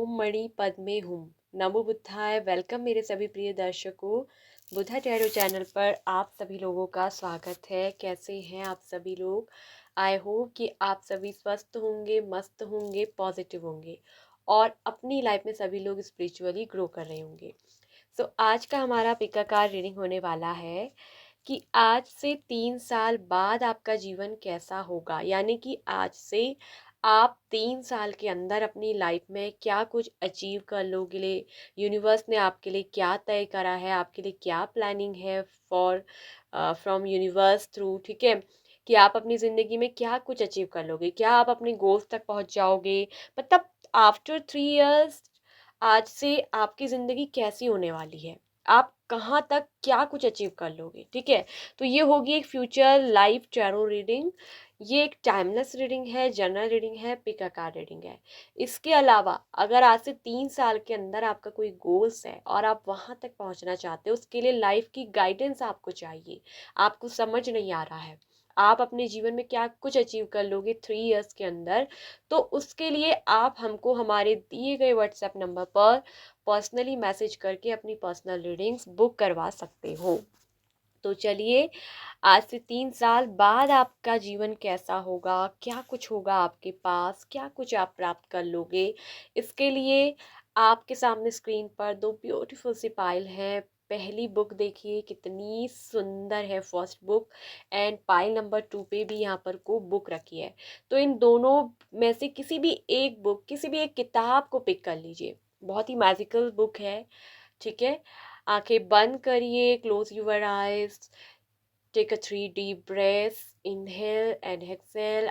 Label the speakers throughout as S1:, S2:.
S1: ओम मणि पद्मे हुम। नमो बुद्धाय। वेलकम मेरे सभी प्रिय दर्शकों, बुद्धा टैरो चैनल पर आप सभी लोगों का स्वागत है। कैसे हैं आप सभी लोग? आई होप कि आप सभी स्वस्थ होंगे, मस्त होंगे, पॉजिटिव होंगे और अपनी लाइफ में सभी लोग स्पिरिचुअली ग्रो कर रहे होंगे। सो आज का हमारा पिकाकार रीडिंग होने वाला है कि आज से 3 साल बाद आपका जीवन कैसा होगा, यानी कि आज से आप 3 साल के अंदर अपनी लाइफ में क्या कुछ अचीव कर लोगे। यूनिवर्स ने आपके लिए क्या तय करा है, आपके लिए क्या प्लानिंग है फॉर फ्रॉम यूनिवर्स थ्रू, ठीक है, कि आप अपनी ज़िंदगी में क्या कुछ अचीव कर लोगे, क्या आप अपने गोल्स तक पहुंच जाओगे। मतलब आफ्टर 3 इयर्स आज से आपकी ज़िंदगी कैसी होने वाली है, आप कहाँ तक क्या कुछ अचीव कर लोगे, ठीक है। तो ये होगी एक फ्यूचर लाइफ टैरो रीडिंग। ये एक टाइमलेस रीडिंग है, जनरल रीडिंग है, पिक आकार रीडिंग है। इसके अलावा अगर आज से 3 साल के अंदर आपका कोई गोल्स है और आप वहाँ तक पहुँचना चाहते हो, उसके लिए लाइफ की गाइडेंस आपको चाहिए, आपको समझ नहीं आ रहा है आप अपने जीवन में क्या कुछ अचीव कर लोगे 3 इयर्स के अंदर, तो उसके लिए आप हमको हमारे दिए गए व्हाट्सएप नंबर पर पर्सनली मैसेज करके अपनी पर्सनल रीडिंग्स बुक करवा सकते हो। तो चलिए, आज से 3 साल बाद आपका जीवन कैसा होगा, क्या कुछ होगा आपके पास, क्या कुछ आप प्राप्त कर लोगे, इसके लिए आपके सामने स्क्रीन पर दो ब्यूटीफुल सी पाइल है। पहली बुक देखिए कितनी सुंदर है, first book, and pile number 2 पे भी यहाँ पर को बुक रखी है। तो इन दोनों में से किसी भी एक बुक, किसी भी एक किताब को पिक कर लीजिए। बहुत ही मैजिकल बुक है, ठीक है। आंखें बंद करिए, close your eyes, take a 3 deep breaths, inhale and exhale.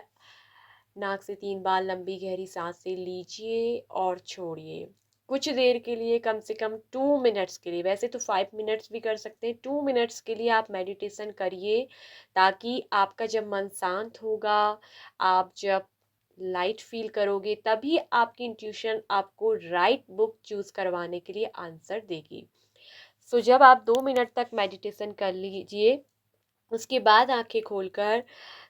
S1: नाक से 3 बार लंबी गहरी सांसें लीजिए और छोड़िए कुछ देर के लिए, कम से कम 2 मिनट्स के लिए। वैसे तो 5 मिनट्स भी कर सकते हैं, 2 मिनट्स के लिए आप मेडिटेशन करिए, ताकि आपका जब मन शांत होगा, आप जब लाइट फील करोगे, तभी आपकी इंट्यूशन आपको राइट बुक चूज करवाने के लिए आंसर देगी। सो जब आप 2 मिनट तक मेडिटेशन कर लीजिए, उसके बाद आंखें खोलकर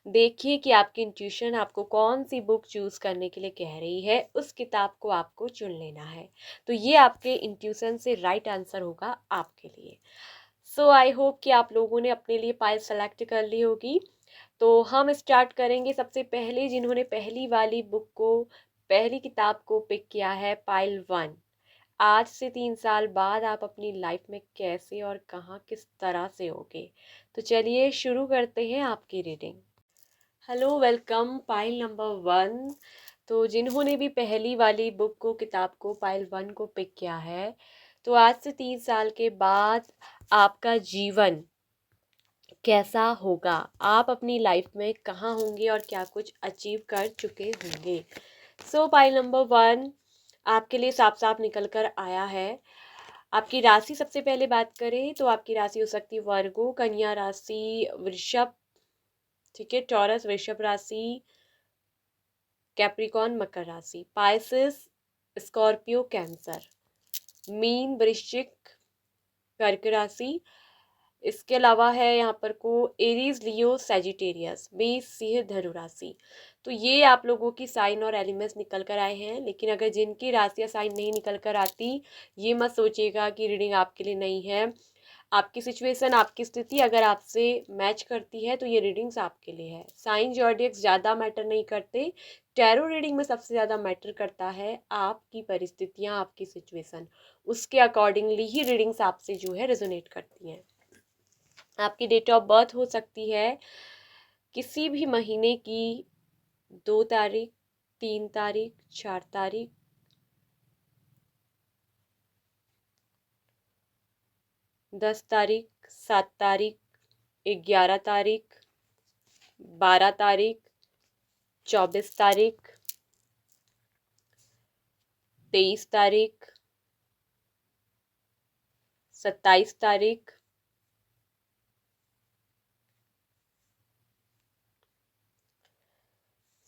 S1: देखिए कि आपकी इंट्यूशन आपको कौन सी बुक चूज करने के लिए कह रही है, उस किताब को आपको चुन लेना है। तो ये आपके इंट्यूशन से राइट आंसर होगा आपके लिए। सो आई होप कि आप लोगों ने अपने लिए पाइल सेलेक्ट कर ली होगी। तो हम स्टार्ट करेंगे। सबसे पहले जिन्होंने पहली वाली बुक को, पहली किताब को पिक किया है, पाइल 1। आज से 3 साल बाद आप अपनी लाइफ में कैसे और कहाँ किस तरह से होगे। तो चलिए शुरू करते हैं आपकी reading. Hello, welcome pile number 1। तो जिन्होंने भी पहली वाली बुक को, किताब को, पाइल 1 को पिक किया है, तो आज से 3 साल के बाद आपका जीवन कैसा होगा, आप अपनी लाइफ में कहाँ होंगे और क्या कुछ अचीव कर चुके होंगे। सो पाइल नंबर 1 आपके लिए साफ साफ निकल कर आया है। आपकी राशि सबसे पहले बात करें तो आपकी राशि हो सकती है वर्गो, कन्या राशि, वृषभ, ठीक है, टॉरस, वृषभ राशि, कैप्रिकॉन, मकर राशि, पाइसेस, स्कॉर्पियो, कैंसर, मीन, वृश्चिक, कर्क राशि। इसके अलावा है यहाँ पर को एरीज, लियो, सैजिटेरियस, मेष, सिंह, धनु राशि। तो ये आप लोगों की साइन और एलिमेंट्स निकल कर आए हैं। लेकिन अगर जिनकी राशि या साइन नहीं निकल कर आती, ये मत सोचिएगा कि रीडिंग आपके लिए नहीं है। आपकी सिचुएशन, आपकी स्थिति अगर आपसे मैच करती है तो ये रीडिंग्स आपके लिए है। साइन जॉडियक्स ज़्यादा मैटर नहीं करते। टैरो रीडिंग में सबसे ज़्यादा मैटर करता है आपकी परिस्थितियाँ, आपकी सिचुएशन, उसके अकॉर्डिंगली ही रीडिंग्स आपसे जो है रेजोनेट करती हैं। आपकी डेट ऑफ बर्थ हो सकती है किसी भी महीने की 2 तारीख, 3 तारीख, 4 तारीख, 10 तारीख, 7 तारीख, 11 तारीख, 12 तारीख, 24 तारीख, 23 तारीख, 27 तारीख,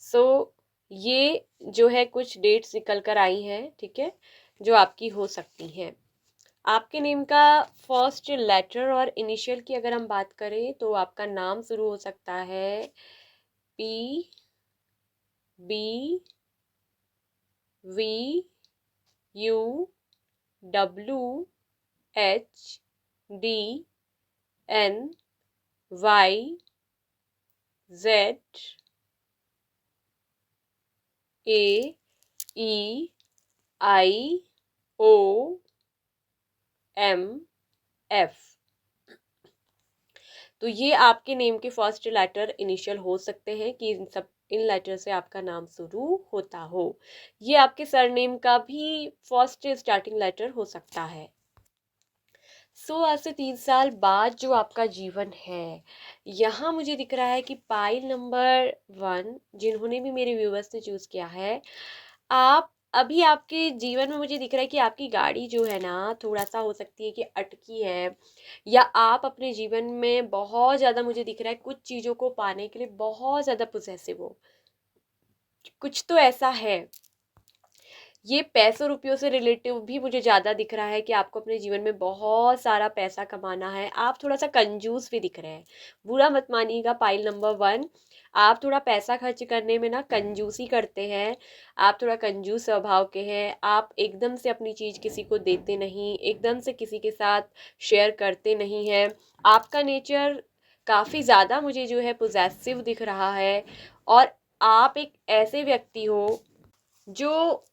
S1: सो ये जो है कुछ डेट्स निकल कर आई हैं, ठीक है, जो आपकी हो सकती हैं। आपके नेम का फर्स्ट लेटर और इनिशियल की अगर हम बात करें तो आपका नाम शुरू हो सकता है P, B, V, UWHDNYZAEIOMF। तो ये आपके नेम के फर्स्ट लेटर इनिशियल हो सकते हैं कि इन लेटर से आपका नाम शुरू होता हो। ये आपके सरनेम का भी फर्स्ट स्टार्टिंग लेटर हो सकता है। आज से 3 साल बाद जो आपका जीवन है, यहाँ मुझे दिख रहा है कि पाइल नंबर 1 जिन्होंने भी मेरे व्यूवर्स ने चूज किया है, आप अभी आपके जीवन में मुझे दिख रहा है कि आपकी गाड़ी जो है ना, थोड़ा सा हो सकती है कि अटकी है, या आप अपने जीवन में बहुत ज़्यादा मुझे दिख रहा है कुछ चीज़ों को पाने के लिए बहुत ज़्यादा पोजेसिव हो। कुछ तो ऐसा है। ये पैसों रुपयों से रिलेटिव भी मुझे ज़्यादा दिख रहा है कि आपको अपने जीवन में बहुत सारा पैसा कमाना है। आप थोड़ा सा कंजूस भी दिख रहे हैं। बुरा मत मानिएगा पाइल नंबर 1, आप थोड़ा पैसा खर्च करने में ना कंजूसी करते हैं। आप थोड़ा कंजूस स्वभाव के हैं। आप एकदम से अपनी चीज़ किसी को देते नहीं, एकदम से किसी के साथ शेयर करते नहीं हैं। आपका नेचर काफ़ी ज़्यादा मुझे जो है पोजेसिव दिख रहा है, और आप एक ऐसे व्यक्ति हो जो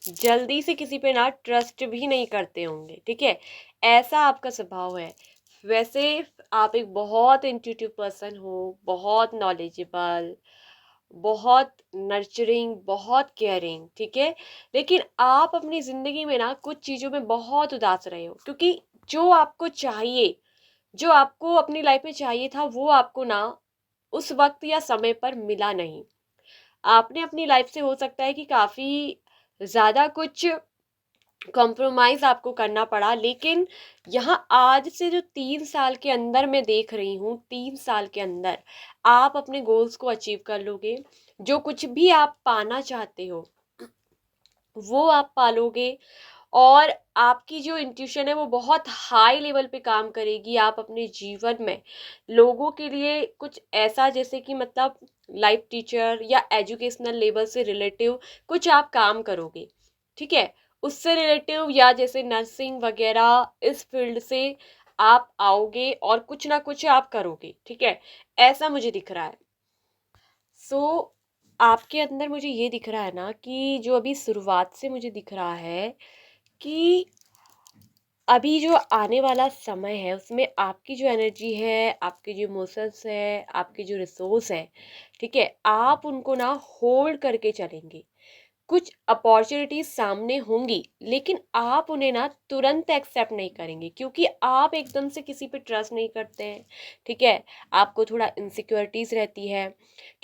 S1: जल्दी से किसी पे ना ट्रस्ट भी नहीं करते होंगे, ठीक है। ऐसा आपका स्वभाव है। वैसे आप एक बहुत इंट्यूटिव पर्सन हो, बहुत नॉलेजेबल, बहुत नर्चरिंग, बहुत केयरिंग, ठीक है। लेकिन आप अपनी ज़िंदगी में ना कुछ चीज़ों में बहुत उदास रहे हो, क्योंकि जो आपको चाहिए, जो आपको अपनी लाइफ में चाहिए था, वो आपको ना उस वक्त या समय पर मिला नहीं। आपने अपनी लाइफ से हो सकता है कि काफ़ी ज़्यादा कुछ कॉम्प्रोमाइज़ आपको करना पड़ा, लेकिन यहाँ आज से जो 3 साल के अंदर मैं देख रही हूँ, 3 साल के अंदर आप अपने गोल्स को अचीव कर लोगे। जो कुछ भी आप पाना चाहते हो वो आप पालोगे, और आपकी जो इंट्यूशन है वो बहुत हाई लेवल पे काम करेगी। आप अपने जीवन में लोगों के लिए कुछ ऐसा, जैसे कि मतलब लाइफ टीचर या एजुकेशनल लेवल से रिलेटिव कुछ आप काम करोगे, ठीक है। उससे रिलेटिव या जैसे नर्सिंग वगैरह इस फील्ड से आप आओगे और कुछ ना कुछ आप करोगे, ठीक है। ऐसा मुझे दिख रहा है। आपके अंदर मुझे ये दिख रहा है ना कि जो अभी शुरुआत से मुझे दिख रहा है कि अभी जो आने वाला समय है उसमें आपकी जो एनर्जी है, आपके जो इमोशंस है, आपके जो रिसोर्स है, ठीक है, आप उनको ना होल्ड करके चलेंगे। कुछ अपॉर्चुनिटीज सामने होंगी, लेकिन आप उन्हें ना तुरंत एक्सेप्ट नहीं करेंगे, क्योंकि आप एकदम से किसी पे ट्रस्ट नहीं करते हैं, ठीक है। आपको थोड़ा इनसिक्योरिटीज रहती है,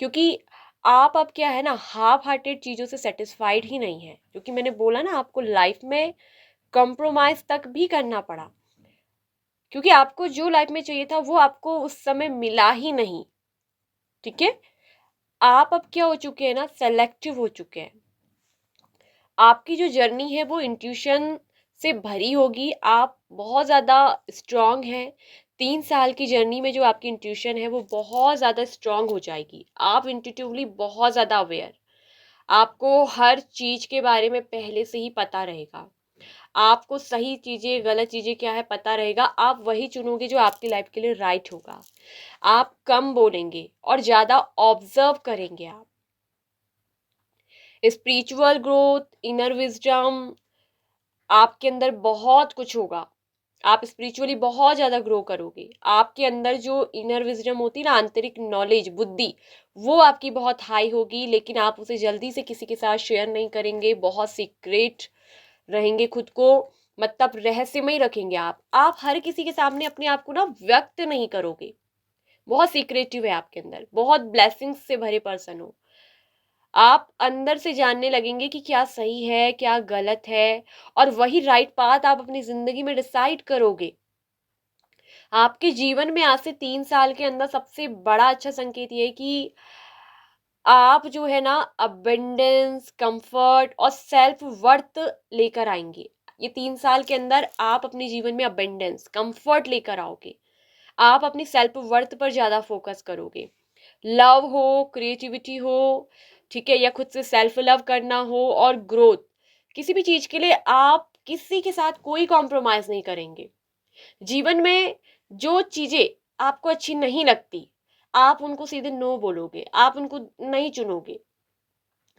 S1: क्योंकि आप अब क्या है ना, हाफ हार्टेड चीज़ों से सेटिस्फाइड ही नहीं है, क्योंकि मैंने बोला ना आपको लाइफ में कॉम्प्रोमाइज तक भी करना पड़ा, क्योंकि आपको जो लाइफ में चाहिए था वो आपको उस समय मिला ही नहीं, ठीक है। आप अब क्या हो चुके हैं ना, सेलेक्टिव हो चुके हैं। आपकी जो जर्नी है वो इंट्यूशन से भरी होगी। आप बहुत ज़्यादा स्ट्रांग हैं। 3 साल की जर्नी में जो आपकी इंट्यूशन है वो बहुत ज़्यादा स्ट्रांग हो जाएगी। आप इंट्यूटिवली बहुत ज़्यादा अवेयर, आपको हर चीज़ के बारे में पहले से ही पता रहेगा। आपको सही चीज़ें, गलत चीज़ें क्या है पता रहेगा। आप वही चुनोगे जो आपकी लाइफ के लिए राइट होगा। आप कम बोलेंगे और ज़्यादा ऑब्जर्व करेंगे। आप स्पिरिचुअल ग्रोथ, इनर विजडम, आपके अंदर बहुत कुछ होगा। आप स्पिरिचुअली बहुत ज़्यादा ग्रो करोगे। आपके अंदर जो इनर विजडम होती है ना, आंतरिक नॉलेज, बुद्धि, वो आपकी बहुत हाई होगी, लेकिन आप उसे जल्दी से किसी के साथ शेयर नहीं करेंगे। बहुत सीक्रेट रहेंगे खुद को, मतलब रहस्यमय रखेंगे। आप हर किसी के सामने अपने आप को ना व्यक्त नहीं करोगे। बहुत सीक्रेटिव है आपके अंदर, बहुत ब्लेसिंग्स से भरे पर्सन हो। आप अंदर से जानने लगेंगे कि क्या सही है, क्या गलत है, और वही राइट पाथ आप अपनी जिंदगी में डिसाइड करोगे। आपके जीवन में आज से 3 साल के अंदर सबसे बड़ा अच्छा संकेत ये है कि आप जो है ना अबेंडेंस, कंफर्ट और सेल्फ वर्थ लेकर आएंगे। ये 3 साल के अंदर आप अपने जीवन में अबेंडेंस, कंफर्ट लेकर आओगे। आप अपनी सेल्फ वर्थ पर ज़्यादा फोकस करोगे। लव हो, क्रिएटिविटी हो, ठीक है, या खुद से सेल्फ लव करना हो, और ग्रोथ किसी भी चीज़ के लिए आप किसी के साथ कोई कॉम्प्रोमाइज़ नहीं करेंगे। जीवन में जो चीज़ें आपको अच्छी नहीं लगती, आप उनको सीधे नो बोलोगे, आप उनको नहीं चुनोगे।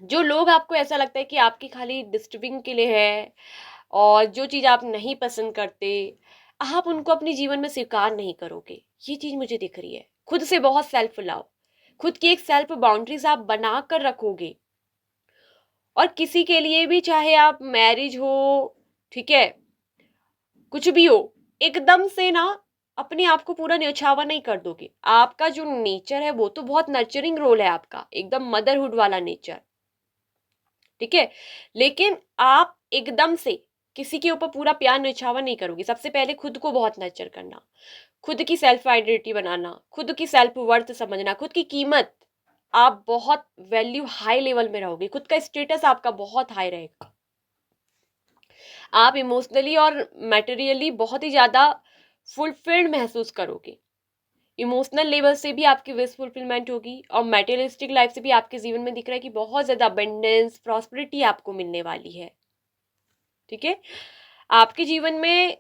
S1: जो लोग आपको ऐसा लगता है कि आपकी खाली डिस्टर्बिंग के लिए है और जो चीज़ आप नहीं पसंद करते, आप उनको अपने जीवन में स्वीकार नहीं करोगे। ये चीज़ मुझे दिख रही है। खुद से बहुत सेल्फ लव, खुद की एक सेल्फ बाउंड्रीज़ आप बना कर रखोगे और किसी के लिए भी, चाहे आप मैरिज हो, ठीक है, कुछ भी हो, एकदम से ना अपने आप को पूरा न्यौछावर नहीं कर दोगे। आपका जो नेचर है वो तो बहुत नर्चरिंग रोल है आपका, एकदम मदरहुड वाला नेचर, ठीक है। लेकिन आप एकदम से किसी के ऊपर पूरा प्यार न्यौछावर नहीं करोगे। सबसे पहले खुद को बहुत नर्चर करना, खुद की सेल्फ आइडेंटिटी बनाना, खुद की सेल्फ वर्थ समझना, खुद की कीमत, आप बहुत वैल्यू हाई लेवल में रहोगे, खुद का स्टेटस आपका बहुत हाई रहेगा। आप इमोशनली और मटेरियली बहुत ही ज़्यादा फुलफिल्ड महसूस करोगे। इमोशनल लेवल से भी आपकी विश फुलफिलमेंट होगी और मटेरियलिस्टिक लाइफ से भी आपके जीवन में दिख रहा है कि बहुत ज़्यादा अबंडेंस, प्रॉस्पेरिटी आपको मिलने वाली है, ठीक है। आपके जीवन में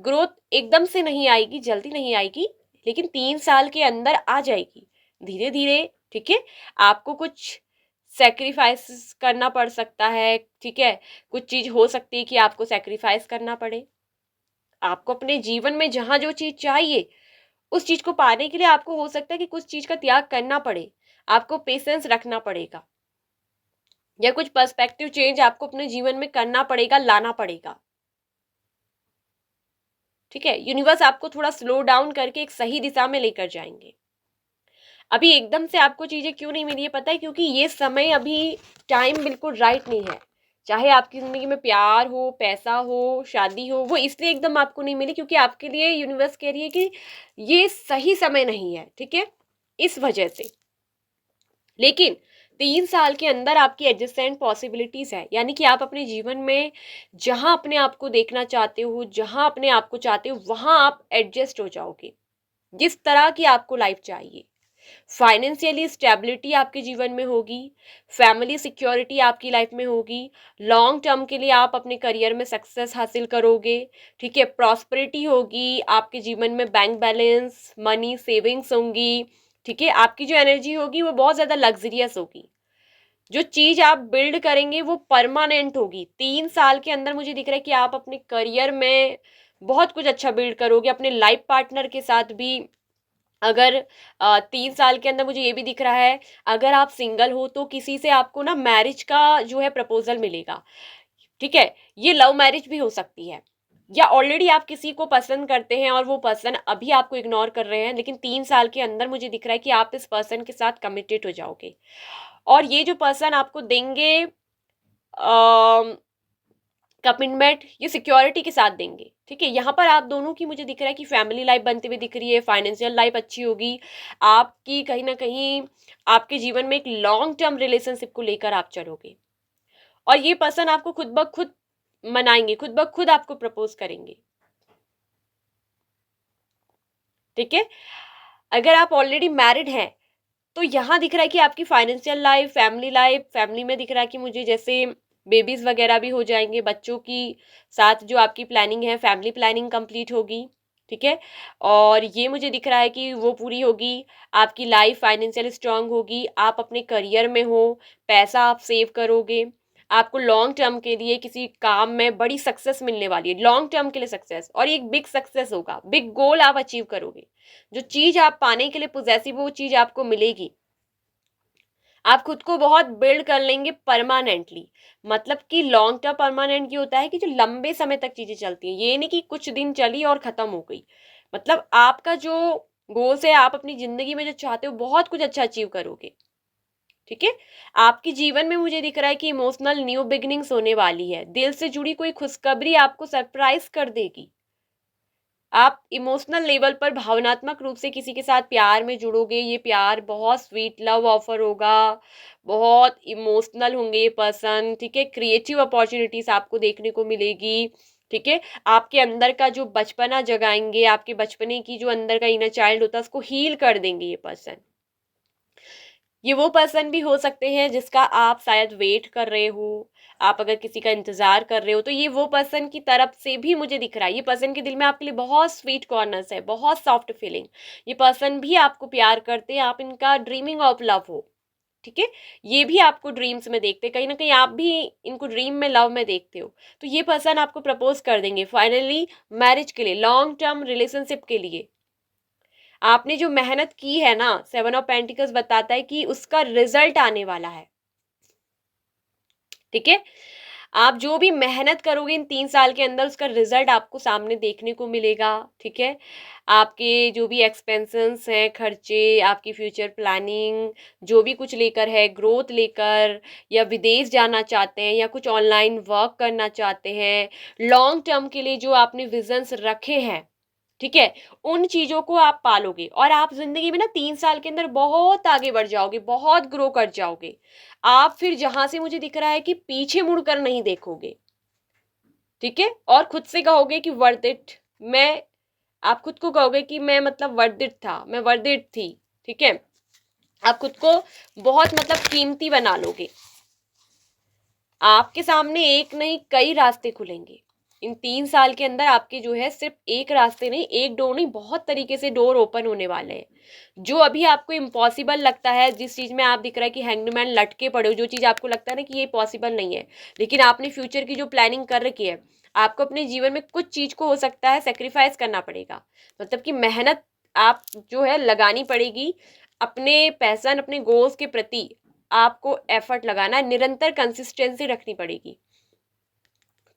S1: ग्रोथ एकदम से नहीं आएगी, जल्दी नहीं आएगी, लेकिन 3 साल के अंदर आ जाएगी धीरे धीरे, ठीक है। आपको कुछ सेक्रीफाइस करना पड़ सकता है, ठीक है। कुछ चीज हो सकती है कि आपको सेक्रीफाइस करना पड़े। आपको अपने जीवन में जहां जो चीज चाहिए उस चीज को पाने के लिए आपको हो सकता है कि कुछ चीज का त्याग करना पड़े, आपको पेशेंस रखना पड़ेगा, या कुछ पर्सपेक्टिव चेंज आपको अपने जीवन में करना पड़ेगा, लाना पड़ेगा, ठीक है। यूनिवर्स आपको थोड़ा स्लो डाउन करके एक सही दिशा में लेकर जाएंगे। अभी एकदम से आपको चीजें क्यों नहीं मिली है पता है? क्योंकि ये समय, अभी टाइम बिल्कुल राइट नहीं है। चाहे आपकी जिंदगी में प्यार हो, पैसा हो, शादी हो, वो इसलिए एकदम आपको नहीं मिली क्योंकि आपके लिए यूनिवर्स कह रही है कि ये सही समय नहीं है, ठीक है, इस वजह से। लेकिन 3 साल के अंदर आपकी एडजस्टेंट पॉसिबिलिटीज है, यानी कि आप अपने जीवन में जहां अपने आप को देखना चाहते हो, जहां अपने आप को चाहते हो, वहां आप एडजस्ट हो जाओगे जिस तरह की आपको लाइफ चाहिए। फाइनेंशियली स्टेबिलिटी आपके जीवन में होगी, फैमिली सिक्योरिटी आपकी लाइफ में होगी, लॉन्ग टर्म के लिए आप अपने करियर में सक्सेस हासिल करोगे, ठीक है। प्रॉस्पेरिटी होगी आपके जीवन में, बैंक बैलेंस, मनी सेविंग्स होंगी, ठीक है। आपकी जो एनर्जी होगी वो बहुत ज़्यादा लग्जरियस होगी। जो चीज़ आप बिल्ड करेंगे वो परमानेंट होगी। 3 साल के अंदर मुझे दिख रहा है कि आप अपने करियर में बहुत कुछ अच्छा बिल्ड करोगे, अपने लाइफ पार्टनर के साथ भी। अगर 3 साल के अंदर मुझे ये भी दिख रहा है, अगर आप सिंगल हो तो किसी से आपको ना मैरिज का जो है प्रपोजल मिलेगा, ठीक है। ये लव मैरिज भी हो सकती है, या ऑलरेडी आप किसी को पसंद करते हैं और वो पर्सन अभी आपको इग्नोर कर रहे हैं, लेकिन 3 साल के अंदर मुझे दिख रहा है कि आप इस पर्सन के साथ कमिटेड हो जाओगे और ये जो पर्सन आपको देंगे कमिटमेंट, ये सिक्योरिटी के साथ देंगे, ठीक है। यहाँ पर आप दोनों की मुझे दिख रहा है कि फैमिली लाइफ बनती हुई दिख रही है, फाइनेंशियल लाइफ अच्छी होगी आपकी, कहीं ना कहीं आपके जीवन में एक लॉन्ग टर्म रिलेशनशिप को लेकर आप चलोगे और ये पर्सन आपको खुद ब खुद मनाएंगे, खुद ब खुद आपको प्रपोज करेंगे, ठीक है। अगर आप ऑलरेडी मैरिड हैं तो यहाँ दिख रहा है कि आपकी फाइनेंशियल लाइफ, फैमिली में दिख रहा है कि मुझे जैसे बेबीज वगैरह भी हो जाएंगे, बच्चों की साथ जो आपकी प्लानिंग है, फैमिली प्लानिंग कंप्लीट होगी, ठीक है। और ये मुझे दिख रहा है कि वो पूरी होगी, आपकी लाइफ फाइनेंशियल स्ट्रांग होगी, आप अपने करियर में हो, पैसा आप सेव करोगे, आपको लॉन्ग टर्म के लिए किसी काम में बड़ी सक्सेस मिलने वाली है, लॉन्ग टर्म के लिए सक्सेस, और ये एक बिग सक्सेस होगा, बिग गोल आप अचीव करोगे। जो चीज आप पाने के लिए पोजेसिव, वो चीज आपको मिलेगी। आप खुद को बहुत बिल्ड कर लेंगे परमानेंटली, मतलब कि लॉन्ग टर्म परमानेंट ये होता है कि जो लंबे समय तक चीजें चलती हैं, ये नहीं कि कुछ दिन चली और खत्म हो गई। मतलब आपका जो गोल्स है, आप अपनी जिंदगी में जो चाहते हो बहुत कुछ अच्छा अचीव करोगे, ठीक है। आपके जीवन में मुझे दिख रहा है कि इमोशनल न्यू बिगिनिंग्स होने वाली है, दिल से जुड़ी कोई खुशखबरी आपको सरप्राइज कर देगी। आप इमोशनल लेवल पर भावनात्मक रूप से किसी के साथ प्यार में जुड़ोगे, ये प्यार बहुत स्वीट लव ऑफर होगा, बहुत इमोशनल होंगे ये पर्सन, ठीक है। क्रिएटिव अपॉर्चुनिटीज आपको देखने को मिलेगी, ठीक है। आपके अंदर का जो बचपना जगाएंगे, आपके बचपने की जो अंदर का इनर चाइल्ड होता है उसको हील कर देंगे ये पर्सन। ये वो पर्सन भी हो सकते हैं जिसका आप शायद वेट कर रहे हो, आप अगर किसी का इंतजार कर रहे हो तो ये वो पर्सन की तरफ से भी मुझे दिख रहा है। ये पर्सन के दिल में आपके लिए बहुत स्वीट कॉर्नर्स है, बहुत सॉफ्ट फीलिंग। ये पर्सन भी आपको प्यार करते हैं, आप इनका ड्रीमिंग ऑफ लव हो, ठीक है। ये भी आपको ड्रीम्स में देखते हैं, कहीं ना कहीं आप भी इनको ड्रीम में, लव में देखते हो। तो ये पर्सन आपको प्रपोज कर देंगे फाइनली मैरिज के लिए, लॉन्ग टर्म रिलेशनशिप के लिए। आपने जो मेहनत की है ना, 7 ऑफ पेंटिकल्स बताता है कि उसका रिजल्ट आने वाला है, ठीक है। आप जो भी मेहनत करोगे इन 3 साल के अंदर, उसका रिजल्ट आपको सामने देखने को मिलेगा, ठीक है। आपके जो भी एक्सपेंसेस हैं, खर्चे, आपकी फ्यूचर प्लानिंग, जो भी कुछ लेकर है, ग्रोथ लेकर, या विदेश जाना चाहते हैं, या कुछ ऑनलाइन वर्क करना चाहते हैं, लॉन्ग टर्म के लिए जो आपने विजन्स रखे हैं, ठीक है, उन चीजों को आप पालोगे और आप जिंदगी में ना 3 साल के अंदर बहुत आगे बढ़ जाओगे, बहुत ग्रो कर जाओगे। आप फिर जहां से मुझे दिख रहा है कि पीछे मुड़कर नहीं देखोगे, ठीक है। और खुद से कहोगे कि वर्थ इट। मैं आप खुद को कहोगे कि मैं मतलब वर्थ इट था, मैं वर्थ इट थी, ठीक है। आप खुद को बहुत मतलब कीमती बना लोगे। आपके सामने एक नहीं कई रास्ते खुलेंगे इन 3 साल के अंदर। आपके जो है सिर्फ एक रास्ते नहीं, एक डोर नहीं, बहुत तरीके से डोर ओपन होने वाले हैं। जो अभी आपको इम्पॉसिबल लगता है, जिस चीज में आप दिख रहा है कि हैंगमैन लटके पड़े हो, जो चीज आपको लगता है ना कि ये पॉसिबल नहीं है, लेकिन आपने फ्यूचर की जो प्लानिंग कर रखी है, आपको अपने जीवन में कुछ चीज को हो सकता है सेक्रीफाइस करना पड़ेगा। मतलब कि मेहनत आप जो है लगानी पड़ेगी अपने पैशन, अपने गोल्स के प्रति। आपको एफर्ट लगाना है, निरंतर कंसिस्टेंसी रखनी पड़ेगी।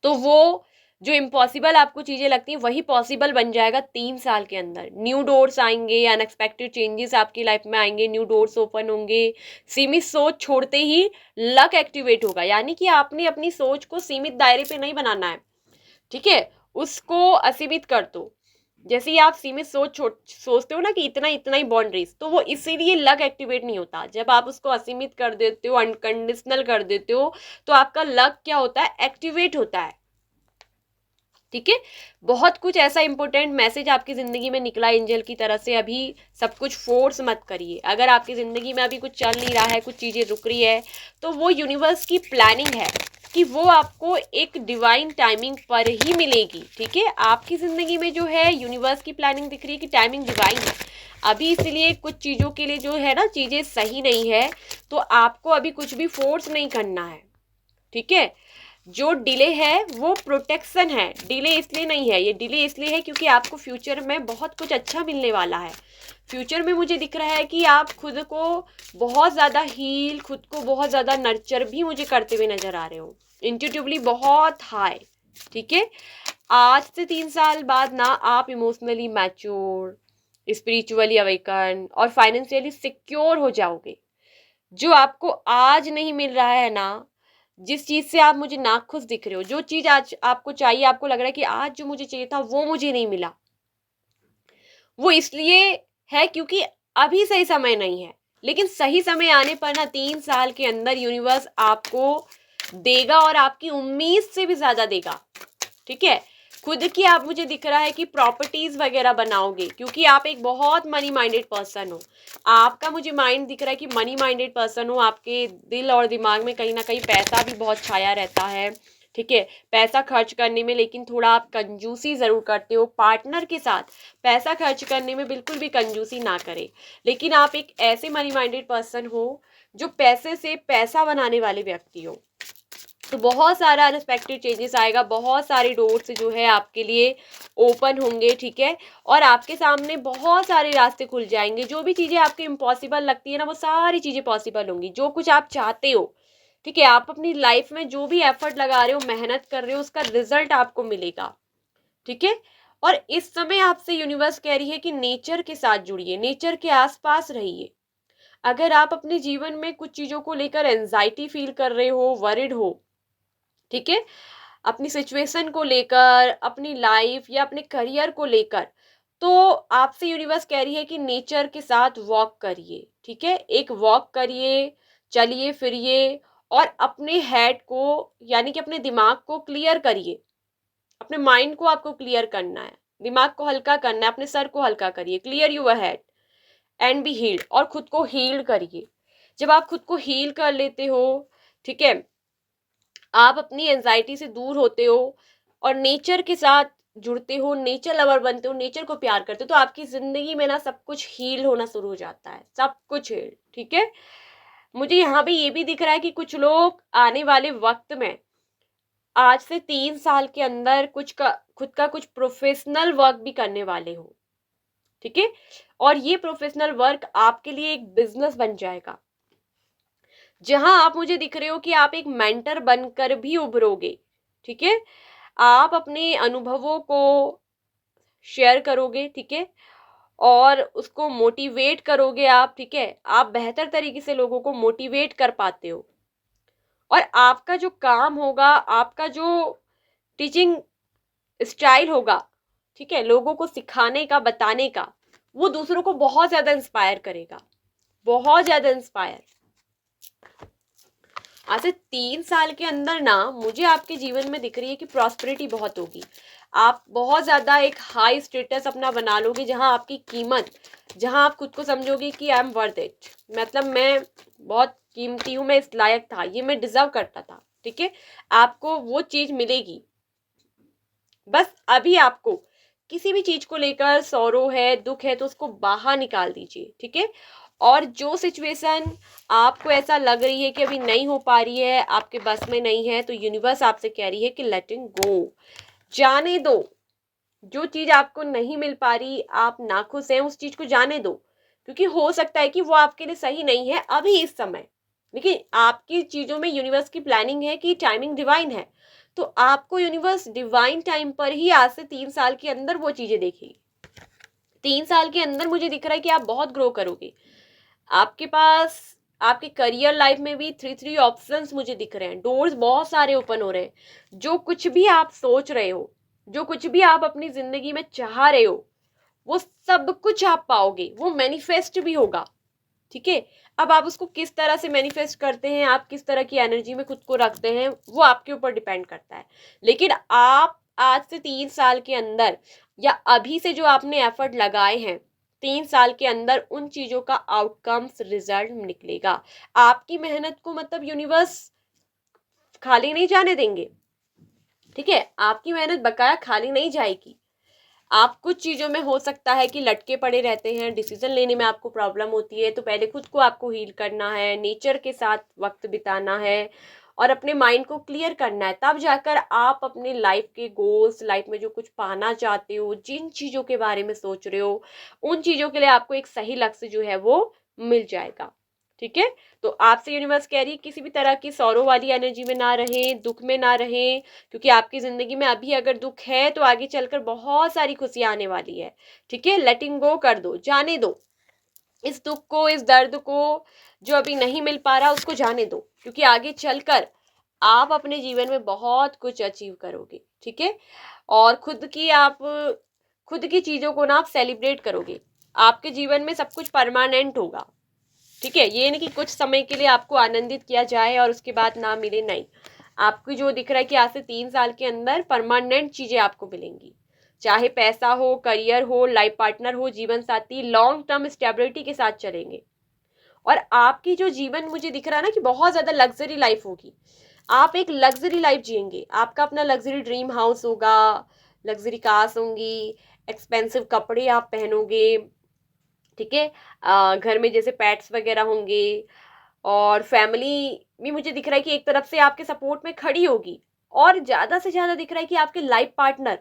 S1: तो वो जो इम्पॉसिबल आपको चीजें लगती हैं वही पॉसिबल बन जाएगा 3 साल के अंदर। न्यू डोर्स आएंगे, अनएक्सपेक्टेड चेंजेस आपकी लाइफ में आएंगे, न्यू डोर्स ओपन होंगे। सीमित सोच छोड़ते ही लक एक्टिवेट होगा, यानी कि आपने अपनी सोच को सीमित दायरे पे नहीं बनाना है, ठीक है, उसको असीमित कर दो। जैसे ही आप सीमित सोचते हो ना कि इतना इतना ही बाउंड्रीज, तो वो इसीलिए लक एक्टिवेट नहीं होता। जब आप उसको असीमित कर देते हो, अनकंडीशनल कर देते हो, तो आपका लक क्या होता है, एक्टिवेट होता है, ठीक है। बहुत कुछ ऐसा इंपॉर्टेंट मैसेज आपकी जिंदगी में निकला एंजल की तरफ से। अभी सब कुछ फोर्स मत करिए। अगर आपकी जिंदगी में अभी कुछ चल नहीं रहा है, कुछ चीजें रुक रही है, तो वो यूनिवर्स की प्लानिंग है कि वो आपको एक डिवाइन टाइमिंग पर ही मिलेगी, ठीक है। आपकी जिंदगी में जो है यूनिवर्स की प्लानिंग दिख रही है कि टाइमिंग डिवाइन है अभी, इसलिए कुछ चीजों के लिए जो है ना चीजें सही नहीं है, तो आपको अभी कुछ भी फोर्स नहीं करना है, ठीक है। जो डिले है वो प्रोटेक्शन है, डिले इसलिए नहीं है, ये डिले इसलिए है क्योंकि आपको फ्यूचर में बहुत कुछ अच्छा मिलने वाला है। फ्यूचर में मुझे दिख रहा है कि आप खुद को बहुत ज़्यादा हील, खुद को बहुत ज़्यादा नर्चर भी मुझे करते हुए नजर आ रहे हो, इंट्यूटिवली बहुत हाई, ठीक है। आज से 3 साल बाद ना आप इमोशनली मैच्योर, स्पिरिचुअली अवेकन और फाइनेंशियली सिक्योर हो जाओगे। जो आपको आज नहीं मिल रहा है ना, जिस चीज से आप मुझे नाखुश दिख रहे हो, जो चीज आज आपको चाहिए, आपको लग रहा है कि आज जो मुझे चाहिए था वो मुझे नहीं मिला, वो इसलिए है क्योंकि अभी सही समय नहीं है। लेकिन सही समय आने पर ना 3 साल के अंदर यूनिवर्स आपको देगा, और आपकी उम्मीद से भी ज्यादा देगा, ठीक है। खुद की आप मुझे दिख रहा है कि प्रॉपर्टीज वगैरह बनाओगे, क्योंकि आप एक बहुत मनी माइंडेड पर्सन हो। आपका मुझे माइंड दिख रहा है कि मनी माइंडेड पर्सन हो। आपके दिल और दिमाग में कहीं ना कहीं पैसा भी बहुत छाया रहता है, ठीक है। पैसा खर्च करने में लेकिन थोड़ा आप कंजूसी जरूर करते हो। पार्टनर के साथ पैसा खर्च करने में बिल्कुल भी कंजूसी ना करे। लेकिन आप एक ऐसे मनी माइंडेड पर्सन हो जो पैसे से पैसा बनाने वाले व्यक्ति हो। तो बहुत सारा अनएक्सपेक्टेड चेंजेस आएगा, बहुत सारे डोर्स जो है आपके लिए ओपन होंगे, ठीक है। और आपके सामने बहुत सारे रास्ते खुल जाएंगे। जो भी चीज़ें आपके इम्पॉसिबल लगती है ना, वो सारी चीज़ें पॉसिबल होंगी। जो कुछ आप चाहते हो, ठीक है, आप अपनी लाइफ में जो भी एफर्ट लगा रहे हो, मेहनत कर रहे हो, उसका रिजल्ट आपको मिलेगा, ठीक है। और इस समय आपसे यूनिवर्स कह रही है कि नेचर के साथ जुड़िए, नेचर के आसपास रहिए। अगर आप अपने जीवन में कुछ चीज़ों को लेकर एंजाइटी फील कर रहे हो, वरिड हो, ठीक है, अपनी सिचुएशन को लेकर, अपनी लाइफ या अपने करियर को लेकर, तो आपसे यूनिवर्स कह रही है कि नेचर के साथ वॉक करिए, ठीक है। एक वॉक करिए, चलिए फिरिए, और अपने हेड को यानी कि अपने दिमाग को क्लियर करिए। अपने माइंड को आपको क्लियर करना है, दिमाग को हल्का करना है, अपने सर को हल्का करिए, clear your head and be healed, और खुद को हील करिए। जब आप खुद को हील कर लेते हो, ठीक है, आप अपनी एंजाइटी से दूर होते हो और नेचर के साथ जुड़ते हो, नेचर लवर बनते हो, नेचर को प्यार करते हो, तो आपकी जिंदगी में ना सब कुछ हील होना शुरू हो जाता है, सब कुछ हील। ठीक है। मुझे यहाँ पे ये भी दिख रहा है कि कुछ लोग आने वाले वक्त में, आज से 3 साल के अंदर खुद का कुछ प्रोफेशनल वर्क भी करने वाले हो। ठीक है। और ये प्रोफेशनल वर्क आपके लिए एक बिजनेस बन जाएगा, जहां आप, मुझे दिख रहे हो कि आप एक मेंटर बनकर भी उभरोगे। ठीक है। आप अपने अनुभवों को शेयर करोगे। ठीक है। और उसको मोटिवेट करोगे आप। ठीक है। आप बेहतर तरीके से लोगों को मोटिवेट कर पाते हो, और आपका जो काम होगा, आपका जो टीचिंग स्टाइल होगा, ठीक है, लोगों को सिखाने का, बताने का, वो दूसरों को बहुत ज्यादा इंस्पायर करेगा, बहुत ज्यादा इंस्पायर। आज से 3 साल के अंदर ना मुझे आपके जीवन में दिख रही है कि प्रॉस्पेरिटी बहुत होगी। आप बहुत ज्यादा एक हाई स्टेटस अपना बना लोगे, जहां आपकी कीमत, जहां आप खुद को समझोगे कि आई एम वर्थ इट, मतलब मैं बहुत कीमती हूं, मैं इस लायक था, ये मैं डिजर्व करता था। ठीक है। आपको वो चीज मिलेगी। बस अभी आपको किसी भी चीज को लेकर सौरो है, दुख है, तो उसको बाहर निकाल दीजिए। ठीक है। और जो सिचुएशन आपको ऐसा लग रही है कि अभी नहीं हो पा रही है, आपके बस में नहीं है, तो यूनिवर्स आपसे कह रही है कि लेटिंग गो, जाने दो। जो चीज आपको नहीं मिल पा रही, आप नाखुश हैं, उस चीज को जाने दो, क्योंकि हो सकता है कि वो आपके लिए सही नहीं है अभी इस समय, लेकिन आपकी चीजों में यूनिवर्स की प्लानिंग है कि टाइमिंग डिवाइन है। तो आपको यूनिवर्स डिवाइन टाइम पर ही आज से 3 साल के अंदर वो चीजें देखेगी। 3 साल के अंदर मुझे दिख रहा है कि आप बहुत ग्रो करोगे। आपके पास आपके करियर लाइफ में भी थ्री थ्री ऑप्शंस मुझे दिख रहे हैं, डोर्स बहुत सारे ओपन हो रहे हैं। जो कुछ भी आप सोच रहे हो, जो कुछ भी आप अपनी जिंदगी में चाह रहे हो, वो सब कुछ आप पाओगे, वो मैनिफेस्ट भी होगा। ठीक है। अब आप उसको किस तरह से मैनिफेस्ट करते हैं, आप किस तरह की एनर्जी में खुद को रखते हैं, वो आपके ऊपर डिपेंड करता है। लेकिन आप आज से 3 साल के अंदर, या अभी से जो आपने एफर्ट लगाए हैं, 3 साल के अंदर उन चीजों का आउटकम्स, रिजल्ट निकलेगा। आपकी मेहनत को मतलब यूनिवर्स खाली नहीं जाने देंगे। ठीक है। आपकी मेहनत बकाया खाली नहीं जाएगी। आप कुछ चीज़ों में हो सकता है कि लटके पड़े रहते हैं, डिसीजन लेने में आपको प्रॉब्लम होती है, तो पहले खुद को आपको हील करना है, नेचर के साथ वक्त बिताना है, और अपने माइंड को क्लियर करना है, तब जाकर आप अपने लाइफ के गोल्स, लाइफ में जो कुछ पाना चाहते हो, जिन चीज़ों के बारे में सोच रहे हो, उन चीज़ों के लिए आपको एक सही लक्ष्य जो है वो मिल जाएगा। ठीक है। तो आपसे यूनिवर्स कह रही है किसी भी तरह की सौरों वाली एनर्जी में ना रहें, दुख में ना रहें, क्योंकि आपकी जिंदगी में अभी अगर दुख है तो आगे चलकर बहुत सारी खुशियां आने वाली है। ठीक है। लेटिंग गो कर दो, जाने दो इस दुख को, इस दर्द को, जो अभी नहीं मिल पा रहा उसको जाने दो, क्योंकि आगे चलकर आप अपने जीवन में बहुत कुछ अचीव करोगे। ठीक है। और खुद की चीजों को ना आप सेलिब्रेट करोगे। आपके जीवन में सब कुछ परमानेंट होगा। ठीक है। ये नहीं कि कुछ समय के लिए आपको आनंदित किया जाए और उसके बाद ना मिले, नहीं। आपको जो दिख रहा है कि आज से 3 साल के अंदर परमानेंट चीजें आपको मिलेंगी, चाहे पैसा हो, करियर हो, लाइफ पार्टनर हो, जीवन साथी, लॉन्ग टर्म स्टेबिलिटी के साथ चलेंगे। और आपकी जो जीवन मुझे दिख रहा है ना कि बहुत ज्यादा लग्जरी लाइफ होगी। आप एक लग्जरी लाइफ जिएंगे, आपका अपना लग्जरी ड्रीम हाउस होगा, लग्जरी कार्स होंगी, एक्सपेंसिव कपड़े आप पहनोगे। ठीक है। घर में जैसे पेट्स वगैरह होंगे, और फैमिली भी मुझे दिख रहा है कि एक तरफ से आपके सपोर्ट में खड़ी होगी, और ज्यादा से ज्यादा दिख रहा है कि आपके लाइफ पार्टनर,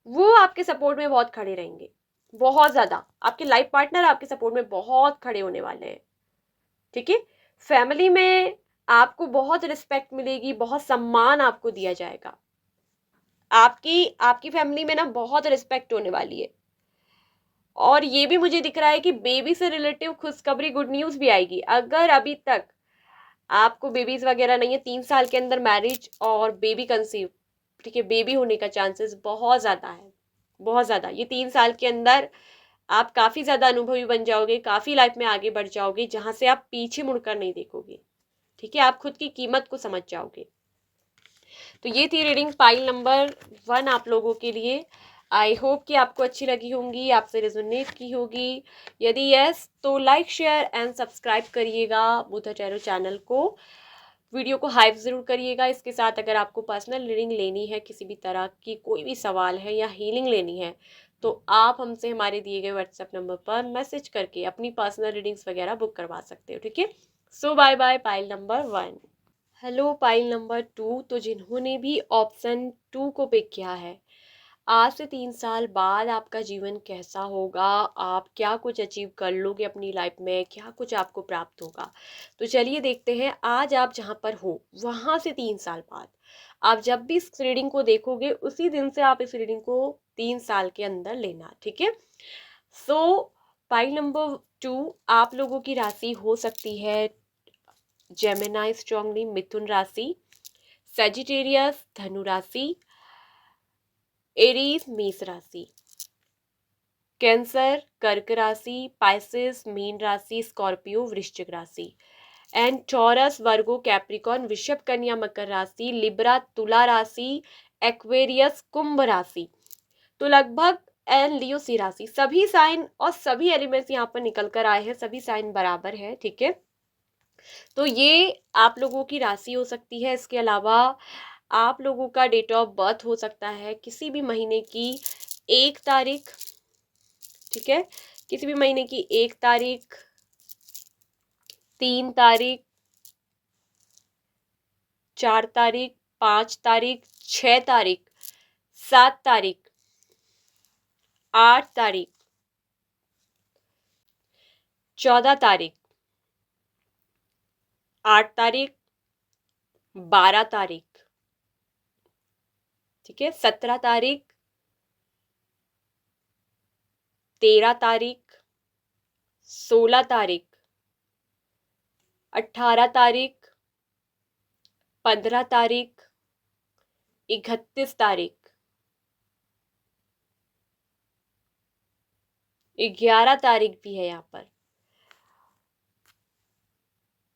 S1: वो आपके सपोर्ट में बहुत खड़े रहेंगे। बहुत ज्यादा आपके लाइफ पार्टनर आपके सपोर्ट में बहुत खड़े होने वाले हैं। ठीक है। फैमिली में आपको बहुत रिस्पेक्ट मिलेगी, बहुत सम्मान आपको दिया जाएगा। आपकी आपकी फैमिली में ना बहुत रिस्पेक्ट होने वाली है। और ये भी मुझे दिख रहा है कि बेबी से रिलेटिव खुशखबरी, गुड न्यूज भी आएगी। अगर अभी तक आपको बेबीज वगैरह नहीं है, 3 साल के अंदर मैरिज और बेबी कंसीव, ठीक है, बेबी होने का चांसेस बहुत ज्यादा है, बहुत ज्यादा। ये 3 साल के अंदर आप काफी ज्यादा अनुभवी बन जाओगे, काफी लाइफ में आगे बढ़ जाओगे, जहां से आप पीछे मुड़कर नहीं देखोगे। ठीक है। आप खुद की कीमत को समझ जाओगे। तो ये थी रीडिंग पाइल नंबर 1 आप लोगों के लिए। आई होप कि आपको अच्छी लगी होंगी, आपसे रेजोनेट की होगी। यदि यस, तो लाइक, शेयर एंड सब्सक्राइब करिएगा बुधा टैरो चैनल को। वीडियो को हाइप ज़रूर करिएगा। इसके साथ अगर आपको पर्सनल रीडिंग लेनी है, किसी भी तरह की कोई भी सवाल है या हीलिंग लेनी है, तो आप हमसे हमारे दिए गए व्हाट्सएप नंबर पर मैसेज करके अपनी पर्सनल रीडिंग्स वगैरह बुक करवा सकते हो। ठीक है, so bye bye pile number 1। Hello pile number 2। तो जिन्होंने भी ऑप्शन 2 को पिक किया है, आज से 3 साल बाद आपका जीवन कैसा होगा, आप क्या कुछ अचीव कर लोगे अपनी लाइफ में, क्या कुछ आपको प्राप्त होगा। तो चलिए देखते हैं, आज आप जहाँ पर हो वहाँ से 3 साल बाद आप जब भी इस रीडिंग को देखोगे, उसी दिन से आप इस रीडिंग को 3 साल के अंदर लेना। ठीक है, सो पाइल नंबर 2, आप लोगों की राशि हो सकती है जेमिनाई स्ट्रांगली मिथुन राशि, सेजिटेरियस धनु राशि, एरीज मेष राशि, कैंसर कर्क राशि, पाइसेस मीन राशि, स्कॉर्पियो वृश्चिक राशि, एंड टॉरस वर्गो कैप्रिकॉन वृषभ कन्या मकर राशि, लिब्रा तुला राशि, एक्वेरियस कुंभ राशि। तो लगभग एंड लियो सी राशि, सभी साइन और सभी एलिमेंट्स यहाँ पर निकल कर आए हैं, सभी साइन बराबर है। ठीक है, तो ये आप लोगों की राशि हो सकती है। इसके अलावा आप लोगों का डेट ऑफ बर्थ हो सकता है किसी भी महीने की 1 तारीख। ठीक है, किसी भी महीने की 1 तारीख, 3 तारीख, 4 तारीख, 5 तारीख, 6 तारीख, 7 तारीख, 8 तारीख, 14 तारीख, 8 तारीख, 12 तारीख। ठीक है, 17 तारीख, 13 तारीख, 16 तारीख, 18 तारीख, 15 तारीख, 31 तारीख, 11 तारीख भी है यहाँ पर,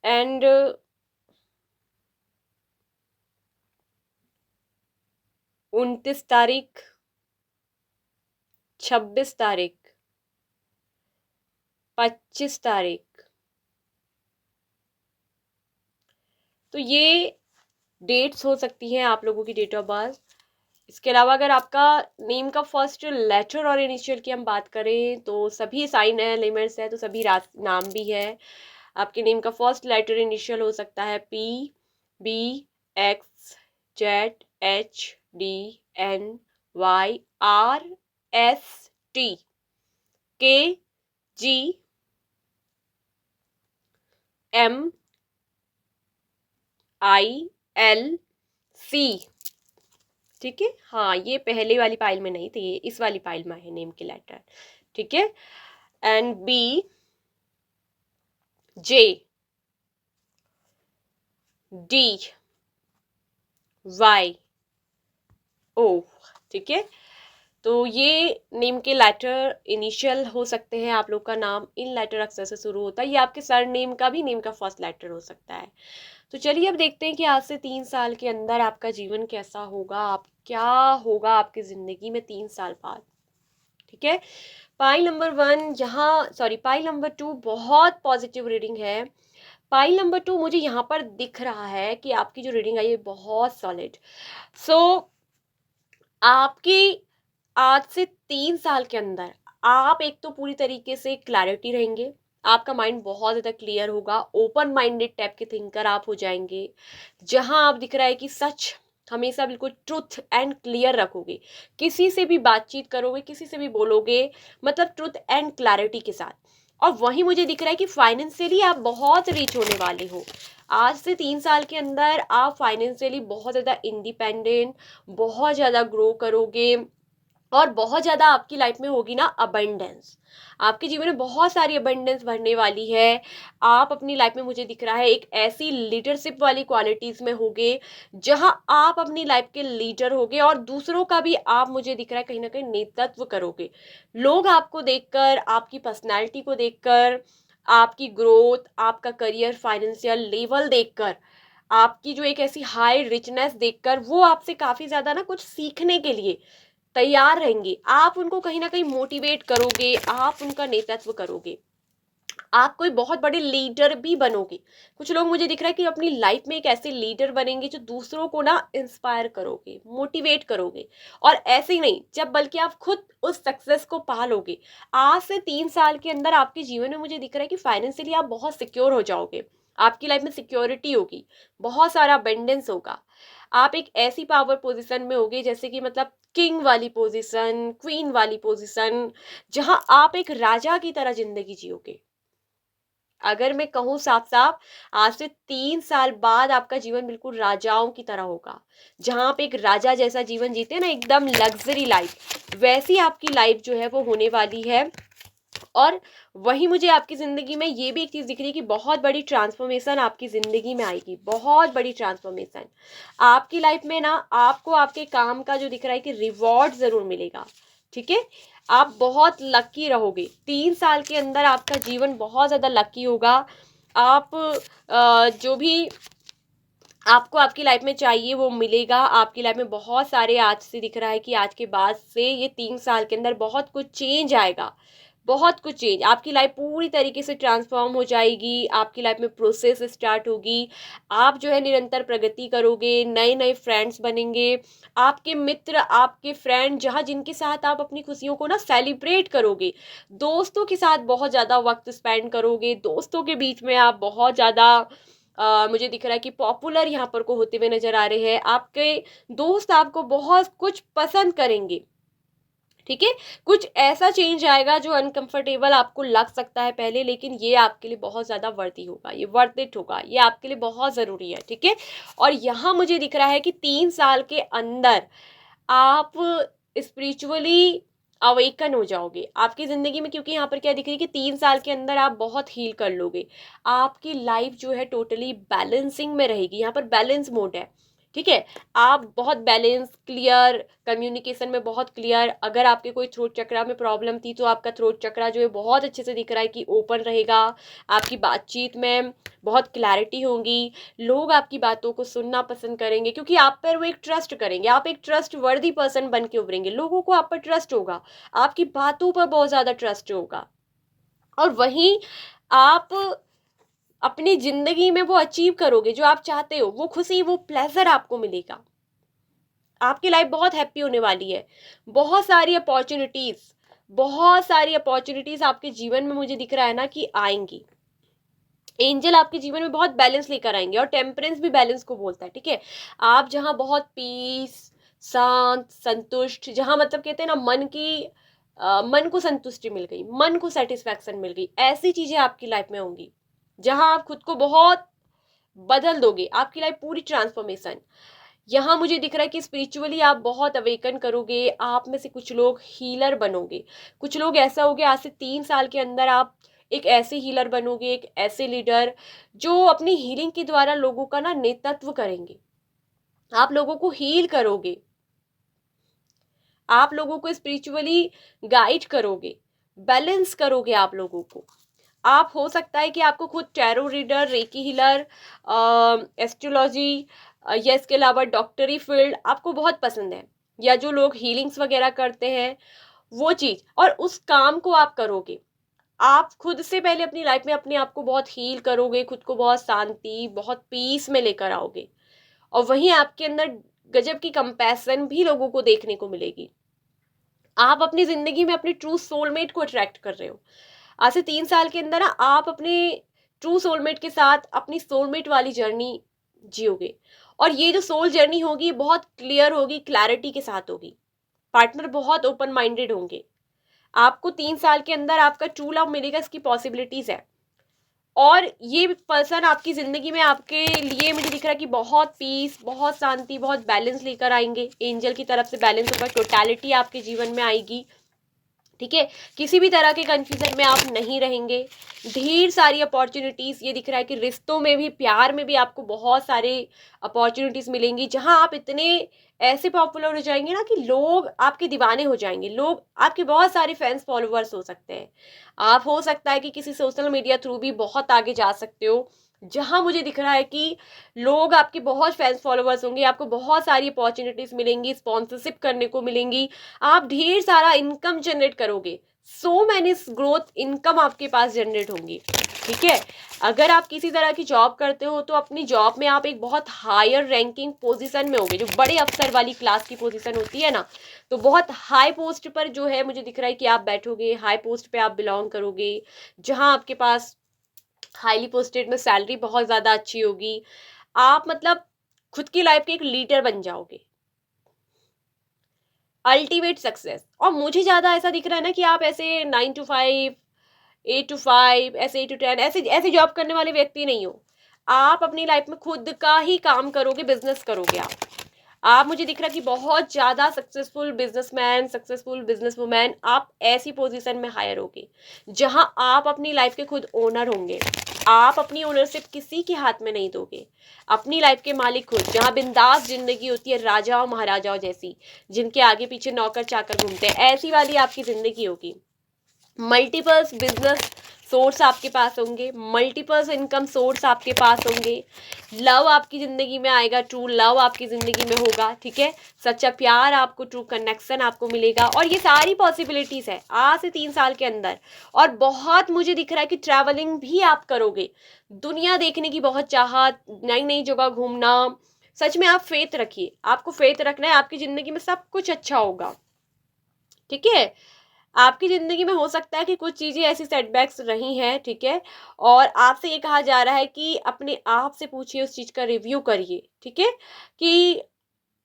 S1: एंड 29 तारीख, 26 तारीख, 25 तारीख। तो ये डेट्स हो सकती हैं आप लोगों की डेट ऑफ बर्थ। इसके अलावा अगर आपका नेम का फर्स्ट लेटर और इनिशियल की हम बात करें, तो सभी साइन है, एलिमेंट्स है, तो सभी नाम भी है। आपके नेम का फर्स्ट लेटर इनिशियल हो सकता है P, B, X, Z, H, D, N, Y, R, S, T, K, G, M, I, L, C। ठीक है, हाँ, ये पहले वाली फाइल में नहीं थे, ये इस वाली फाइल में है नेम के लेटर। ठीक है, and B, J, D, Y, O। ठीक है, तो ये नेम के लेटर इनिशियल हो सकते हैं। आप लोग का नाम इन लेटर अक्षर से शुरू होता है, ये आपके सर नेम का भी नेम का फर्स्ट लेटर हो सकता है। तो चलिए अब देखते हैं कि आज से 3 साल के अंदर आपका जीवन कैसा होगा, आप क्या होगा आपकी ज़िंदगी में 3 साल बाद। ठीक है, पाइल नंबर 1 यहाँ, सॉरी, पाइल नंबर 2 बहुत पॉजिटिव रीडिंग है। पाइल नंबर 2 मुझे यहाँ पर दिख रहा है कि आपकी जो रीडिंग आई है बहुत सॉलिड। सो आपकी आज से 3 साल के अंदर आप एक तो पूरी तरीके से क्लैरिटी रहेंगे, आपका माइंड बहुत ज़्यादा क्लियर होगा, ओपन माइंडेड टाइप के थिंकर आप हो जाएंगे, जहां आप दिख रहा है कि सच हमेशा बिल्कुल ट्रुथ एंड क्लियर रखोगे, किसी से भी बातचीत करोगे, किसी से भी बोलोगे, मतलब ट्रुथ एंड क्लैरिटी के साथ। और वहीं मुझे दिख रहा है कि फाइनेंशियली आप बहुत रीच होने वाले हो। आज से 3 साल के अंदर आप फाइनेंशियली बहुत ज़्यादा इंडिपेंडेंट, बहुत ज़्यादा ग्रो करोगे, और बहुत ज़्यादा आपकी लाइफ में होगी ना अबंडेंस, आपके जीवन में बहुत सारी अबंडेंस भरने वाली है। आप अपनी लाइफ में, मुझे दिख रहा है, एक ऐसी लीडरशिप वाली क्वालिटीज़ में होगे जहां आप अपनी लाइफ के लीडर होगे, और दूसरों का भी आप, मुझे दिख रहा है, कहीं ना कहीं नेतृत्व करोगे। लोग आपको देखकर, आपकी पर्सनैलिटी को देखकर, आपकी ग्रोथ, आपका करियर, फाइनेंशियल लेवल देखकर, आपकी जो एक ऐसी हाई रिचनेस देखकर, वो आपसे काफ़ी ज़्यादा ना कुछ सीखने के लिए तैयार रहेंगे। आप उनको कहीं ना कहीं मोटिवेट करोगे, आप उनका नेतृत्व करोगे। आप कोई बहुत बड़े लीडर भी बनोगे। कुछ लोग मुझे दिख रहा है कि अपनी लाइफ में एक ऐसे लीडर बनेंगे जो दूसरों को ना इंस्पायर करोगे, मोटिवेट करोगे। और ऐसे ही नहीं, जब बल्कि आप खुद उस सक्सेस को पा लोगे। आज से 3 साल के अंदर आपके जीवन में मुझे दिख रहा है कि फाइनेंशियली आप बहुत सिक्योर हो जाओगे। आपकी लाइफ में सिक्योरिटी होगी, बहुत सारा अबेंडेंस होगा। आप एक ऐसी पावर पोजीशन में होगे, जैसे कि मतलब किंग वाली पोजीशन, क्वीन वाली पोजीशन, जहां आप एक राजा की तरह जिंदगी जियोगे। अगर मैं कहूँ साफ साफ, आज से 3 साल बाद आपका जीवन बिल्कुल राजाओं की तरह होगा। जहां आप एक राजा जैसा जीवन जीते हैं ना, एकदम लग्जरी लाइफ, वैसी आपकी लाइफ जो है वो होने वाली है। और वही मुझे आपकी जिंदगी में ये भी एक चीज दिख रही है कि बहुत बड़ी ट्रांसफॉर्मेशन आपकी जिंदगी में आएगी, बहुत बड़ी ट्रांसफॉर्मेशन आपकी लाइफ में ना। आपको आपके काम का जो दिख रहा है कि रिवॉर्ड जरूर मिलेगा। ठीक है, आप बहुत लकी रहोगे। 3 साल के अंदर आपका जीवन बहुत ज्यादा लकी होगा। आप जो भी आपको आपकी लाइफ में चाहिए वो मिलेगा। आपकी लाइफ में बहुत सारे, आज से दिख रहा है कि आज के बाद से ये 3 साल के अंदर बहुत कुछ चेंज आएगा। बहुत कुछ चेंज, आपकी लाइफ पूरी तरीके से ट्रांसफॉर्म हो जाएगी। आपकी लाइफ में प्रोसेस स्टार्ट होगी। आप जो है निरंतर प्रगति करोगे, नए नए फ्रेंड्स बनेंगे। आपके मित्र, आपके फ्रेंड, जहाँ जिनके साथ आप अपनी खुशियों को ना सेलिब्रेट करोगे। दोस्तों के साथ बहुत ज़्यादा वक्त स्पेंड करोगे। दोस्तों के बीच में आप बहुत ज़्यादा मुझे दिख रहा है कि पॉपुलर यहाँ पर को होते हुए नजर आ रहे हैं। आपके दोस्त आपको बहुत कुछ पसंद करेंगे। ठीक है, कुछ ऐसा चेंज आएगा जो अनकंफर्टेबल आपको लग सकता है पहले, लेकिन ये आपके लिए बहुत ज़्यादा वर्दी होगा, ये वर्थ इट होगा, ये आपके लिए बहुत ज़रूरी है। ठीक है, और यहाँ मुझे दिख रहा है कि 3 साल के अंदर आप स्पिरिचुअली अवेकन हो जाओगे आपकी ज़िंदगी में। क्योंकि यहाँ पर क्या दिख रही है कि 3 साल के अंदर आप बहुत हील कर लोगे। आपकी लाइफ जो है टोटली बैलेंसिंग में रहेगी। यहाँ पर बैलेंस मोड है। ठीक है, आप बहुत बैलेंस, क्लियर, कम्युनिकेशन में बहुत क्लियर। अगर आपके कोई थ्रोट चक्रा में प्रॉब्लम थी तो आपका थ्रोट चक्रा जो है बहुत अच्छे से दिख रहा है कि ओपन रहेगा। आपकी बातचीत में बहुत क्लैरिटी होगी। लोग आपकी बातों को सुनना पसंद करेंगे क्योंकि आप पर वो एक ट्रस्ट करेंगे। आप एक ट्रस्ट वर्दी पर्सन बन के उभरेंगे। लोगों को आप पर ट्रस्ट होगा, आपकी बातों पर बहुत ज़्यादा ट्रस्ट होगा। और वहीं आप अपनी जिंदगी में वो अचीव करोगे जो आप चाहते हो। वो खुशी, वो प्लेजर आपको मिलेगा। आपकी लाइफ बहुत हैप्पी होने वाली है। बहुत सारी अपॉर्चुनिटीज, बहुत सारी अपॉर्चुनिटीज आपके जीवन में मुझे दिख रहा है ना कि आएंगी। एंजल आपके जीवन में बहुत बैलेंस लेकर आएंगे। और टेम्परेंस भी बैलेंस को बोलता है। ठीक है, आप जहाँ बहुत पीस, शांत, संतुष्ट, जहाँ मतलब कहते हैं ना मन की मन को संतुष्टि मिल गई, मन को सेटिस्फैक्शन मिल गई, ऐसी चीजें आपकी लाइफ में होंगी। जहां आप खुद को बहुत बदल दोगे, आपकी लाइफ पूरी ट्रांसफॉर्मेशन। यहाँ मुझे दिख रहा है कि स्पिरिचुअली आप बहुत अवेकन करोगे। आप में से कुछ लोग हीलर बनोगे। कुछ लोग ऐसा होगे, आज से 3 साल के अंदर आप एक ऐसे हीलर बनोगे, एक ऐसे लीडर जो अपनी हीलिंग के द्वारा लोगों का ना नेतृत्व करेंगे। आप लोगों को हील करोगे, आप लोगों को स्पिरिचुअली गाइड करोगे, बैलेंस करोगे आप लोगों को। आप, हो सकता है कि आपको खुद tarot reader, recce healer, astrology या इसके अलावा डॉक्टरी फील्ड आपको बहुत पसंद है, या जो लोग हीलिंग्स वगैरह करते हैं वो चीज़, और उस काम को आप करोगे। आप खुद से पहले अपनी लाइफ में अपने आप को बहुत हील करोगे, खुद को बहुत शांति, बहुत पीस में लेकर आओगे। और वहीं आपके अंदर गजब की कंपैशन भी लोगों को देखने को मिलेगी। आप अपनी जिंदगी में अपने ट्रू सोलमेट को अट्रैक्ट कर रहे हो। आज से 3 साल के अंदर ना आप अपने ट्रू सोलमेट के साथ अपनी सोलमेट वाली जर्नी जियोगे। और ये जो सोल जर्नी होगी बहुत क्लियर होगी, क्लैरिटी के साथ होगी। पार्टनर बहुत ओपन माइंडेड होंगे। आपको 3 साल के अंदर आपका ट्रू लव मिलेगा, इसकी पॉसिबिलिटीज है। और ये पर्सन आपकी जिंदगी में आपके लिए मुझे दिख रहा है कि बहुत पीस, बहुत शांति, बहुत बैलेंस लेकर आएंगे। एंजल की तरफ से बैलेंस होगा, टोटलिटी आपके जीवन में आएगी। ठीक है, किसी भी तरह के कंफ्यूजन में आप नहीं रहेंगे। ढेर सारी अपॉर्चुनिटीज, ये दिख रहा है कि रिश्तों में भी, प्यार में भी आपको बहुत सारे अपॉर्चुनिटीज मिलेंगी। जहां आप इतने ऐसे पॉपुलर हो जाएंगे ना कि लोग आपके दीवाने हो जाएंगे। लोग आपके बहुत सारे फैंस फॉलोअर्स हो सकते हैं। आप, हो सकता है कि किसी सोशल मीडिया थ्रू भी बहुत आगे जा सकते हो। जहां मुझे दिख रहा है कि लोग आपके बहुत फैंस फॉलोअर्स होंगे, आपको बहुत सारी अपॉर्चुनिटीज मिलेंगी, स्पॉन्सरशिप करने को मिलेंगी। आप ढेर सारा इनकम जनरेट करोगे। सो मैनी ग्रोथ इनकम आपके पास जनरेट होंगी। ठीक है, अगर आप किसी तरह की जॉब करते हो तो अपनी जॉब में आप एक बहुत हायर रैंकिंग पोजीशन में होगे, जो बड़े अफसर वाली क्लास की पोजीशन होती है ना, तो बहुत हाई पोस्ट पर जो है मुझे दिख रहा है कि आप बैठोगे, हाई पोस्ट पे आप बिलोंग करोगे, जहां आपके पास हाईली पोस्टेड में सैलरी बहुत ज़्यादा अच्छी होगी। आप मतलब खुद की लाइफ के एक लीडर बन जाओगे, अल्टीमेट सक्सेस। और मुझे ज़्यादा ऐसा दिख रहा है ना कि आप ऐसे 9 to 5, 8 to 5, ऐसे 8 to 10 ऐसे ऐसे जॉब करने वाले व्यक्ति नहीं हो। आप अपनी लाइफ में खुद का ही काम करोगे, बिजनेस करोगे आप मुझे दिख रहा है कि बहुत ज्यादा successful businessman, successful business women आप ऐसी पोजीशन में हायर होगे जहां आप अपनी लाइफ के खुद ओनर होंगे। आप अपनी ओनरशिप किसी के हाथ में नहीं दोगे, अपनी लाइफ के मालिक खुद, जहां बिंदास जिंदगी होती है राजाओं महाराजाओं जैसी, जिनके आगे पीछे नौकर चाकर घूमते हैं, ऐसी वाली आपकी जिंदगी होगी। मल्टीपल्स बिजनेस सोर्स आपके पास होंगे, मल्टीपल्स इनकम सोर्स आपके पास होंगे, लव आपकी ज़िंदगी में आएगा, ट्रू लव आपकी ज़िंदगी में होगा। ठीक है, सच्चा प्यार आपको, ट्रू कनेक्शन आपको मिलेगा, और ये सारी पॉसिबिलिटीज़ है आज से 3 साल के अंदर। और बहुत मुझे दिख रहा है कि ट्रैवलिंग भी आप करोगे, दुनिया देखने की बहुत चाहत, नई नई जगह घूमना। सच में आप फेथ रखिए, आपको फेथ रखना है, आपकी ज़िंदगी में सब कुछ अच्छा होगा। ठीक है, आपकी ज़िंदगी में हो सकता है कि कुछ चीज़ें ऐसी सेटबैक्स रही हैं। ठीक है, और आपसे ये कहा जा रहा है कि अपने आप से पूछिए, उस चीज़ का रिव्यू करिए। ठीक है, कि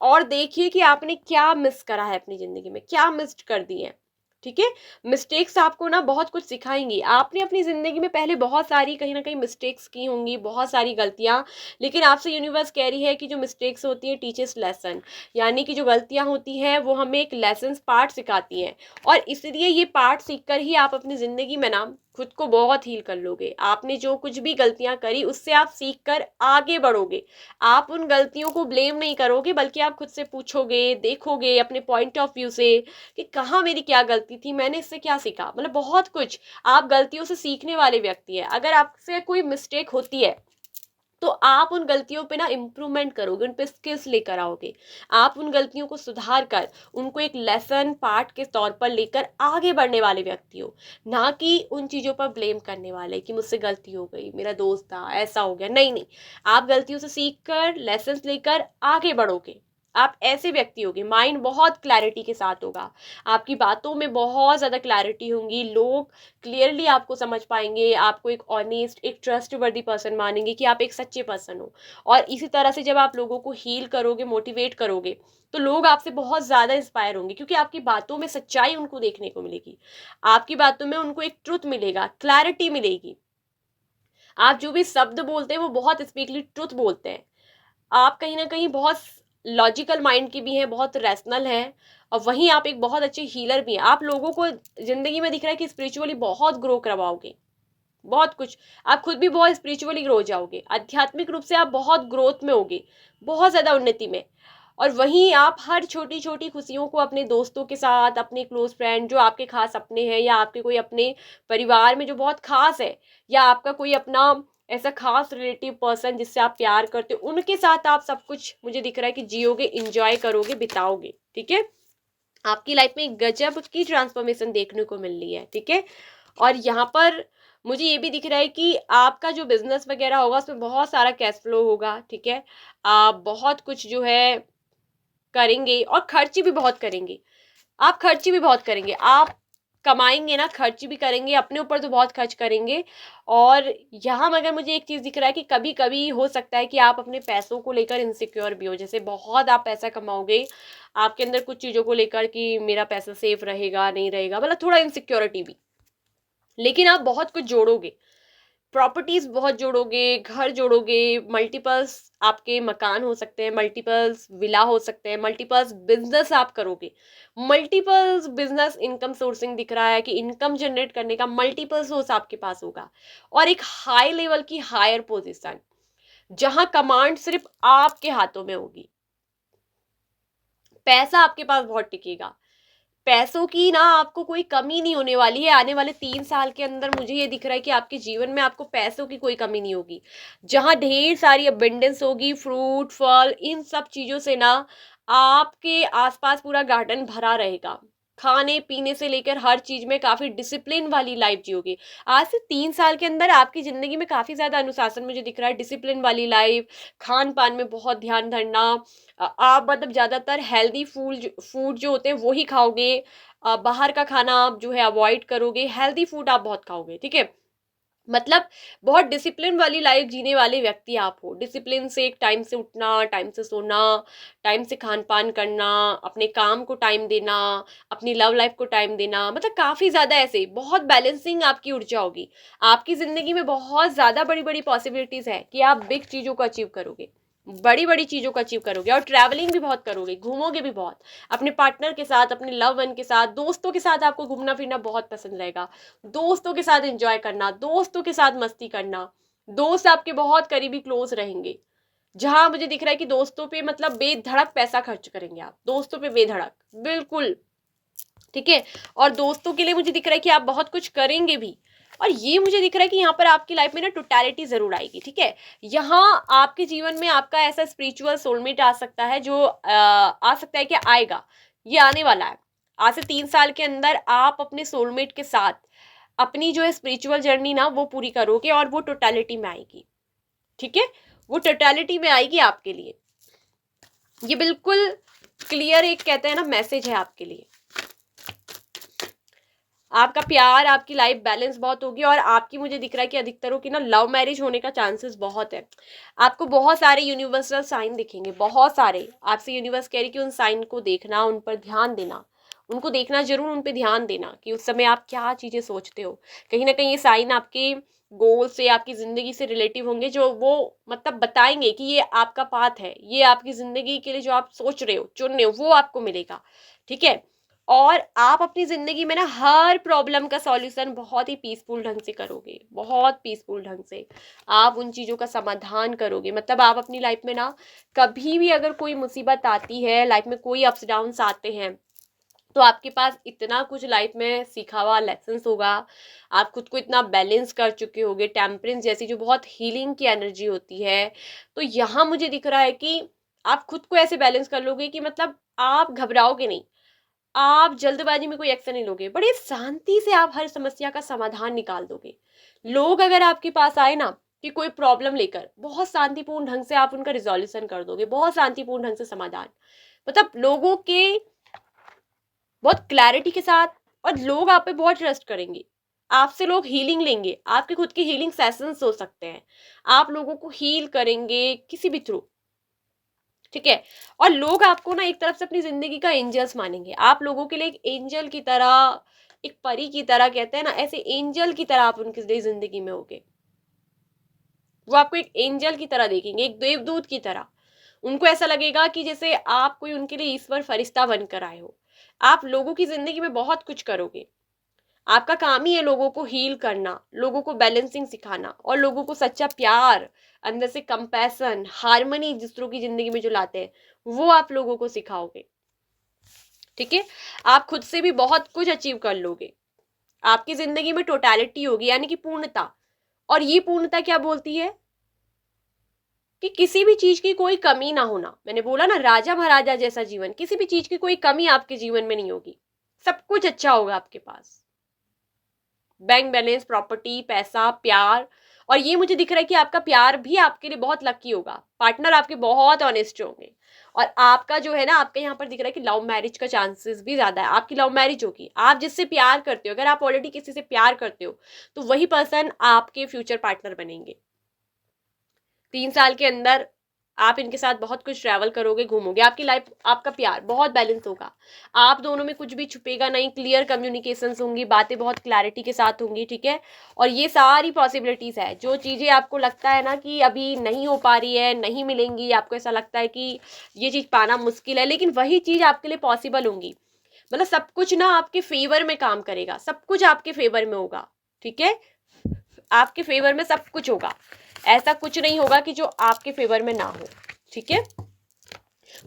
S1: और देखिए कि आपने क्या मिस करा है अपनी ज़िंदगी में, क्या मिस्ड कर दी है। ठीक है, मिस्टेक्स आपको ना बहुत कुछ सिखाएंगी। आपने अपनी ज़िंदगी में पहले बहुत सारी कहीं ना कहीं मिस्टेक्स की होंगी, बहुत सारी गलतियाँ, लेकिन आपसे यूनिवर्स कह रही है कि जो मिस्टेक्स होती है टीचर्स लेसन, यानी कि जो गलतियाँ होती हैं वो हमें एक लेसन पार्ट सिखाती हैं। और इसलिए ये पार्ट सीख कर ही आप अपनी ज़िंदगी में ना खुद को बहुत हील कर लोगे। आपने जो कुछ भी गलतियाँ करी उससे आप सीख कर आगे बढ़ोगे। आप उन गलतियों को ब्लेम नहीं करोगे, बल्कि आप खुद से पूछोगे, देखोगे अपने पॉइंट ऑफ व्यू से कि कहाँ मेरी क्या गलती थी, मैंने इससे क्या सीखा। मतलब बहुत कुछ, आप गलतियों से सीखने वाले व्यक्ति हैं। अगर आपसे कोई मिस्टेक होती है तो आप उन गलतियों पे ना इम्प्रूवमेंट करोगे, उन पे स्किल्स लेकर आओगे, आप उन गलतियों को सुधार कर उनको एक लेसन पार्ट के तौर पर लेकर आगे बढ़ने वाले व्यक्ति हो, ना कि उन चीज़ों पर ब्लेम करने वाले कि मुझसे गलती हो गई, मेरा दोस्त था, ऐसा हो गया। नहीं नहीं, आप गलतियों से सीख कर लेसन लेकर आगे बढ़ोगे। आप ऐसे व्यक्ति होगे, माइंड बहुत क्लैरिटी के साथ होगा, आपकी बातों में बहुत ज़्यादा क्लैरिटी होंगी, लोग क्लियरली आपको समझ पाएंगे, आपको एक ऑनेस्ट, एक ट्रस्ट वर्दी पर्सन मानेंगे कि आप एक सच्चे पर्सन हो। और इसी तरह से जब आप लोगों को हील करोगे, मोटिवेट करोगे, तो लोग आपसे बहुत ज़्यादा इंस्पायर होंगे, क्योंकि आपकी बातों में सच्चाई उनको देखने को मिलेगी, आपकी बातों में उनको एक ट्रुथ मिलेगा, क्लैरिटी मिलेगी। आप जो भी शब्द बोलते हैं वो बहुत स्पीकली ट्रुथ बोलते हैं। आप कहीं ना कहीं बहुत लॉजिकल माइंड की भी हैं, बहुत रैशनल हैं, और वहीं आप एक बहुत अच्छे हीलर भी हैं। आप लोगों को जिंदगी में दिख रहा है कि स्पिरिचुअली बहुत ग्रो करवाओगे, बहुत कुछ, आप खुद भी बहुत स्पिरिचुअली ग्रो हो जाओगे, आध्यात्मिक रूप से आप बहुत ग्रोथ में होगे, बहुत ज़्यादा उन्नति में। और वहीं आप हर छोटी छोटी खुशियों को अपने दोस्तों के साथ, अपने क्लोज फ्रेंड जो आपके खास अपने हैं, या आपके कोई अपने परिवार में जो बहुत खास है, या आपका कोई अपना ऐसा खास रिलेटिव पर्सन जिससे आप प्यार करते हो, उनके साथ आप सब कुछ मुझे दिख रहा है कि जियोगे, इंजॉय करोगे, बिताओगे। ठीक है, आपकी लाइफ में गजब की ट्रांसफॉर्मेशन देखने को मिल रही है। ठीक है, और यहाँ पर मुझे ये भी दिख रहा है कि आपका जो बिजनेस वगैरह होगा उसमें बहुत सारा कैश फ्लो होगा। ठीक है, आप बहुत कुछ जो है करेंगे, और खर्ची भी बहुत करेंगे, आप खर्ची भी बहुत करेंगे, आप कमाएंगे ना, खर्च भी करेंगे, अपने ऊपर तो बहुत खर्च करेंगे। और यहाँ मगर मुझे एक चीज़ दिख रहा है कि कभी कभी हो सकता है कि आप अपने पैसों को लेकर इनसिक्योर भी हो, जैसे बहुत आप पैसा कमाओगे, आपके अंदर कुछ चीज़ों को लेकर कि मेरा पैसा सेफ रहेगा नहीं रहेगा, मतलब थोड़ा इनसिक्योरिटी भी। लेकिन आप बहुत कुछ जोड़ोगे, प्रॉपर्टीज बहुत जोड़ोगे, घर जोड़ोगे, मल्टीपल्स आपके मकान हो सकते हैं, मल्टीपल्स विला हो सकते हैं, मल्टीपल्स बिजनेस आप करोगे, मल्टीपल्स बिजनेस इनकम सोर्सिंग दिख रहा है कि इनकम जनरेट करने का मल्टीपल सोर्स आपके पास होगा। और एक हाई लेवल की हायर पोजीशन, जहां कमांड सिर्फ आपके हाथों में होगी, पैसा आपके पास बहुत टिकेगा, पैसों की ना आपको कोई कमी नहीं होने वाली है। आने वाले 3 साल के अंदर मुझे ये दिख रहा है कि आपके जीवन में आपको पैसों की कोई कमी नहीं होगी, जहां ढेर सारी अबंडेंस होगी, फ्रूट फल इन सब चीजों से ना आपके आसपास पूरा गार्डन भरा रहेगा। खाने पीने से लेकर हर चीज में काफी डिसिप्लिन वाली लाइफ जियोगे। आज से 3 साल के अंदर आपकी जिंदगी में काफी ज्यादा अनुशासन मुझे दिख रहा है, डिसिप्लिन वाली लाइफ, खान पान में बहुत ध्यान धरना। आप मतलब ज्यादातर हेल्दी फूड फूड जो होते हैं वो ही खाओगे। बाहर का खाना आप जो है अवॉइड करोगे, हेल्दी फूड आप बहुत खाओगे, ठीक है। मतलब बहुत डिसिप्लिन वाली लाइफ जीने वाले व्यक्ति आप हो। डिसिप्लिन से, एक टाइम से उठना, टाइम से सोना, टाइम से खान पान करना, अपने काम को टाइम देना, अपनी लव लाइफ को टाइम देना, मतलब काफी ज्यादा ऐसे बहुत बैलेंसिंग आपकी ऊर्जा होगी। आपकी जिंदगी में बहुत ज्यादा बड़ी बड़ी पॉसिबिलिटीज है कि आप बिग चीजों को अचीव करोगे, बड़ी बड़ी चीजों को अचीव करोगे, और ट्रैवलिंग भी बहुत करोगे, घूमोगे भी बहुत, अपने पार्टनर के साथ, अपने लव वन के साथ, दोस्तों के साथ आपको घूमना फिरना बहुत पसंद रहेगा। दोस्तों के साथ एंजॉय करना, दोस्तों के साथ मस्ती करना, दोस्त आपके बहुत करीबी क्लोज रहेंगे। जहां मुझे दिख रहा है कि दोस्तों पे मतलब बेधड़क पैसा खर्च करेंगे आप, दोस्तों पे बेधड़क, बिल्कुल, ठीक है। और दोस्तों के लिए मुझे दिख रहा है कि आप बहुत कुछ करेंगे भी। और ये मुझे दिख रहा है कि यहाँ पर आपकी लाइफ में ना टोटलिटी जरूर आएगी, ठीक है। यहाँ आपके जीवन में आपका ऐसा स्पिरिचुअल सोलमेट आ सकता है जो आ सकता है कि आएगा, ये आने वाला है। आज से 3 साल के अंदर आप अपने सोलमेट के साथ अपनी जो है स्पिरिचुअल जर्नी ना वो पूरी करोगे, और वो टोटलिटी में आएगी, ठीक है। वो टोटलिटी में आएगी आपके लिए। ये बिल्कुल क्लियर एक कहते हैं ना मैसेज है आपके लिए। आपका प्यार, आपकी लाइफ बैलेंस बहुत होगी, और आपकी मुझे दिख रहा है कि अधिकतरों की ना लव मैरिज होने का चांसेस बहुत है। आपको बहुत सारे यूनिवर्सल साइन दिखेंगे, बहुत सारे। आपसे यूनिवर्स कह रही कि उन साइन को देखना, उन पर ध्यान देना, उनको देखना जरूर, उन पर ध्यान देना कि उस समय आप क्या चीजें सोचते हो। कहीं ना कहीं ये साइन आपके गोल से, आपकी जिंदगी से रिलेटिव होंगे, जो वो मतलब बताएंगे कि ये आपका पाथ है, ये आपकी जिंदगी के लिए जो आप सोच रहे हो, चुन रहे हो, वो आपको मिलेगा, ठीक है। और आप अपनी जिंदगी में ना हर प्रॉब्लम का सॉल्यूशन बहुत ही पीसफुल ढंग से करोगे, बहुत पीसफुल ढंग से आप उन चीजों का समाधान करोगे। मतलब आप अपनी लाइफ में ना कभी भी अगर कोई मुसीबत आती है, लाइफ में कोई अप्स डाउन्स आते हैं, तो आपके पास इतना कुछ लाइफ में सीखा हुआ लेसन्स होगा, आप खुद को इतना बैलेंस कर चुके होगे, टेम्परेंस जैसी जो बहुत हीलिंग की एनर्जी होती है। तो यहाँ मुझे दिख रहा है कि आप खुद को ऐसे बैलेंस कर लोगे कि मतलब आप घबराओगे नहीं, आप जल्दबाजी में कोई एक्शन नहीं लोगे, बड़े शांति से आप हर समस्या का समाधान निकाल दोगे। लोग अगर आपके पास आए ना कि कोई प्रॉब्लम लेकर, बहुत शांतिपूर्ण ढंग से आप उनका रिजोल्यूशन कर दोगे, बहुत शांतिपूर्ण ढंग से समाधान। मतलब लोगों के बहुत क्लैरिटी के साथ, और लोग आप पे बहुत ट्रस्ट करेंगे। आपसे लोग हीलिंग लेंगे, आपके खुद के हीलिंग सेशंस हो सकते हैं, आप लोगों को हील करेंगे किसी भी थ्रू, ठीक है। और लोग आपको ना एक तरफ से अपनी जिंदगी का एंजल्स मानेंगे, आप लोगों के लिए एक एंजल की तरह, एक परी की तरह, कहते हैं ना ऐसे एंजल की तरह आप उनकी जिंदगी में होगे। वो आपको एक एंजल की तरह देखेंगे, एक देवदूत की तरह। उनको ऐसा लगेगा कि जैसे आप कोई उनके लिए ईश्वर फरिश्ता बनकर आए हो। आप लोगों की जिंदगी में बहुत कुछ करोगे। आपका काम ही है लोगों को हील करना, लोगों को बैलेंसिंग सिखाना, और लोगों को सच्चा प्यार, अंदर से कंपैशन, हार्मनी दूसरों की जिंदगी में जो लाते हैं, वो आप लोगों को सिखाओगे, ठीक है। आप खुद से भी बहुत कुछ अचीव कर लोगे। आपकी जिंदगी में टोटलिटी होगी, यानी कि पूर्णता। और ये पूर्णता क्या बोलती है कि किसी भी चीज की कोई कमी ना होना। मैंने बोला ना, राजा महाराजा जैसा जीवन, किसी भी चीज की कोई कमी आपके जीवन में नहीं होगी, सब कुछ अच्छा होगा आपके पास। बैंक बैलेंस, प्रॉपर्टी, पैसा, प्यार। और ये मुझे दिख रहा है कि आपका प्यार भी आपके लिए बहुत लकी होगा, पार्टनर आपके बहुत ऑनेस्ट होंगे। और आपका जो है ना, आपके यहाँ पर दिख रहा है कि लव मैरिज का चांसेस भी ज्यादा है, आपकी लव मैरिज होगी। आप जिससे प्यार करते हो, अगर आप ऑलरेडी किसी से प्यार करते हो, तो वही पर्सन आपके फ्यूचर पार्टनर बनेंगे। 3 साल के अंदर आप इनके साथ बहुत कुछ ट्रैवल करोगे, घूमोगे, आपकी लाइफ, आपका प्यार बहुत बैलेंस होगा। आप दोनों में कुछ भी छुपेगा नहीं, क्लियर कम्युनिकेशंस होंगी, बातें बहुत क्लैरिटी के साथ होंगी, ठीक है। और ये सारी पॉसिबिलिटीज है, जो चीजें आपको लगता है ना कि अभी नहीं हो पा रही है, नहीं मिलेंगी, आपको ऐसा लगता है कि ये चीज पाना मुश्किल है, लेकिन वही चीज आपके लिए पॉसिबल होंगी। मतलब सब कुछ ना आपके फेवर में काम करेगा, सब कुछ आपके फेवर में होगा, ठीक है। आपके फेवर में सब कुछ होगा, ऐसा कुछ नहीं होगा कि जो आपके फेवर में ना हो, ठीक है।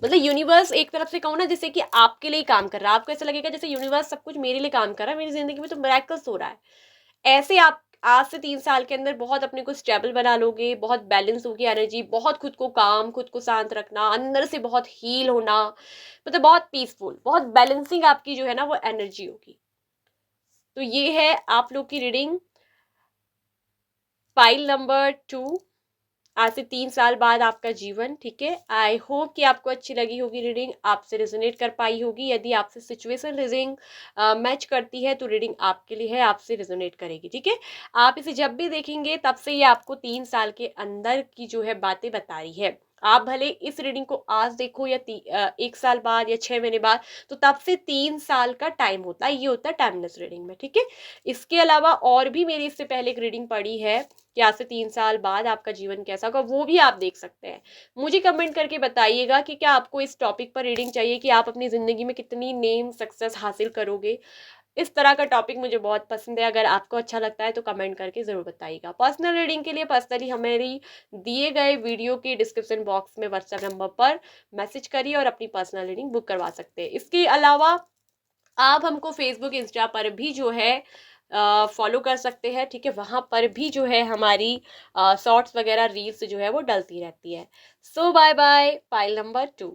S1: मतलब यूनिवर्स एक तरफ से कहूँ ना, जैसे कि आपके लिए काम कर रहा है, आपको ऐसा लगेगा जैसे यूनिवर्स सब कुछ मेरे लिए काम कर रहा है, मेरी जिंदगी में तो मिरेकल्स हो रहा है। ऐसे आप आज से 3 साल के अंदर बहुत अपने को स्टेबल बना लोगे, बहुत बैलेंस होगी एनर्जी, बहुत खुद को काम, खुद को शांत रखना, अंदर से बहुत हील होना, मतलब बहुत पीसफुल, बहुत बैलेंसिंग आपकी जो है ना वो एनर्जी होगी। तो ये है आप लोग की रीडिंग फाइल नंबर 2। आज से 3 साल बाद आपका जीवन, ठीक है। आई होप कि आपको अच्छी लगी होगी रीडिंग, आपसे रेजोनेट कर पाई होगी। यदि आपसे सिचुएशन रीडिंग मैच करती है तो रीडिंग आपके लिए है, आपसे रेजोनेट करेगी, ठीक है। आप इसे जब भी देखेंगे तब से ये आपको 3 साल के अंदर की जो है बातें बता रही है। आप भले इस रीडिंग को आज देखो या 1 साल बाद या 6 महीने बाद, तो तब से 3 साल का टाइम होता है, ये होता है टाइमलेस रीडिंग में, ठीक है। इसके अलावा और भी मेरी इससे पहले एक रीडिंग पड़ी है कि आज से 3 साल बाद आपका जीवन कैसा होगा, वो भी आप देख सकते हैं। मुझे कमेंट करके बताइएगा कि क्या आपको इस टॉपिक पर रीडिंग चाहिए, कि आप अपनी ज़िंदगी में कितनी नेम सक्सेस हासिल करोगे। इस तरह का टॉपिक मुझे बहुत पसंद है। अगर आपको अच्छा लगता है तो कमेंट करके ज़रूर बताइएगा। पर्सनल रीडिंग के लिए पर्सनली हमारी दिए गए वीडियो के डिस्क्रिप्शन बॉक्स में व्हाट्सएप नंबर पर मैसेज करिए और अपनी पर्सनल रीडिंग बुक करवा सकते हैं। इसके अलावा आप हमको फेसबुक इंस्टा पर भी जो है फॉलो कर सकते हैं, ठीक है। वहाँ पर भी जो है हमारी शॉर्ट्स वगैरह रील्स जो है वो डलती रहती है। So bye bye, file number 2।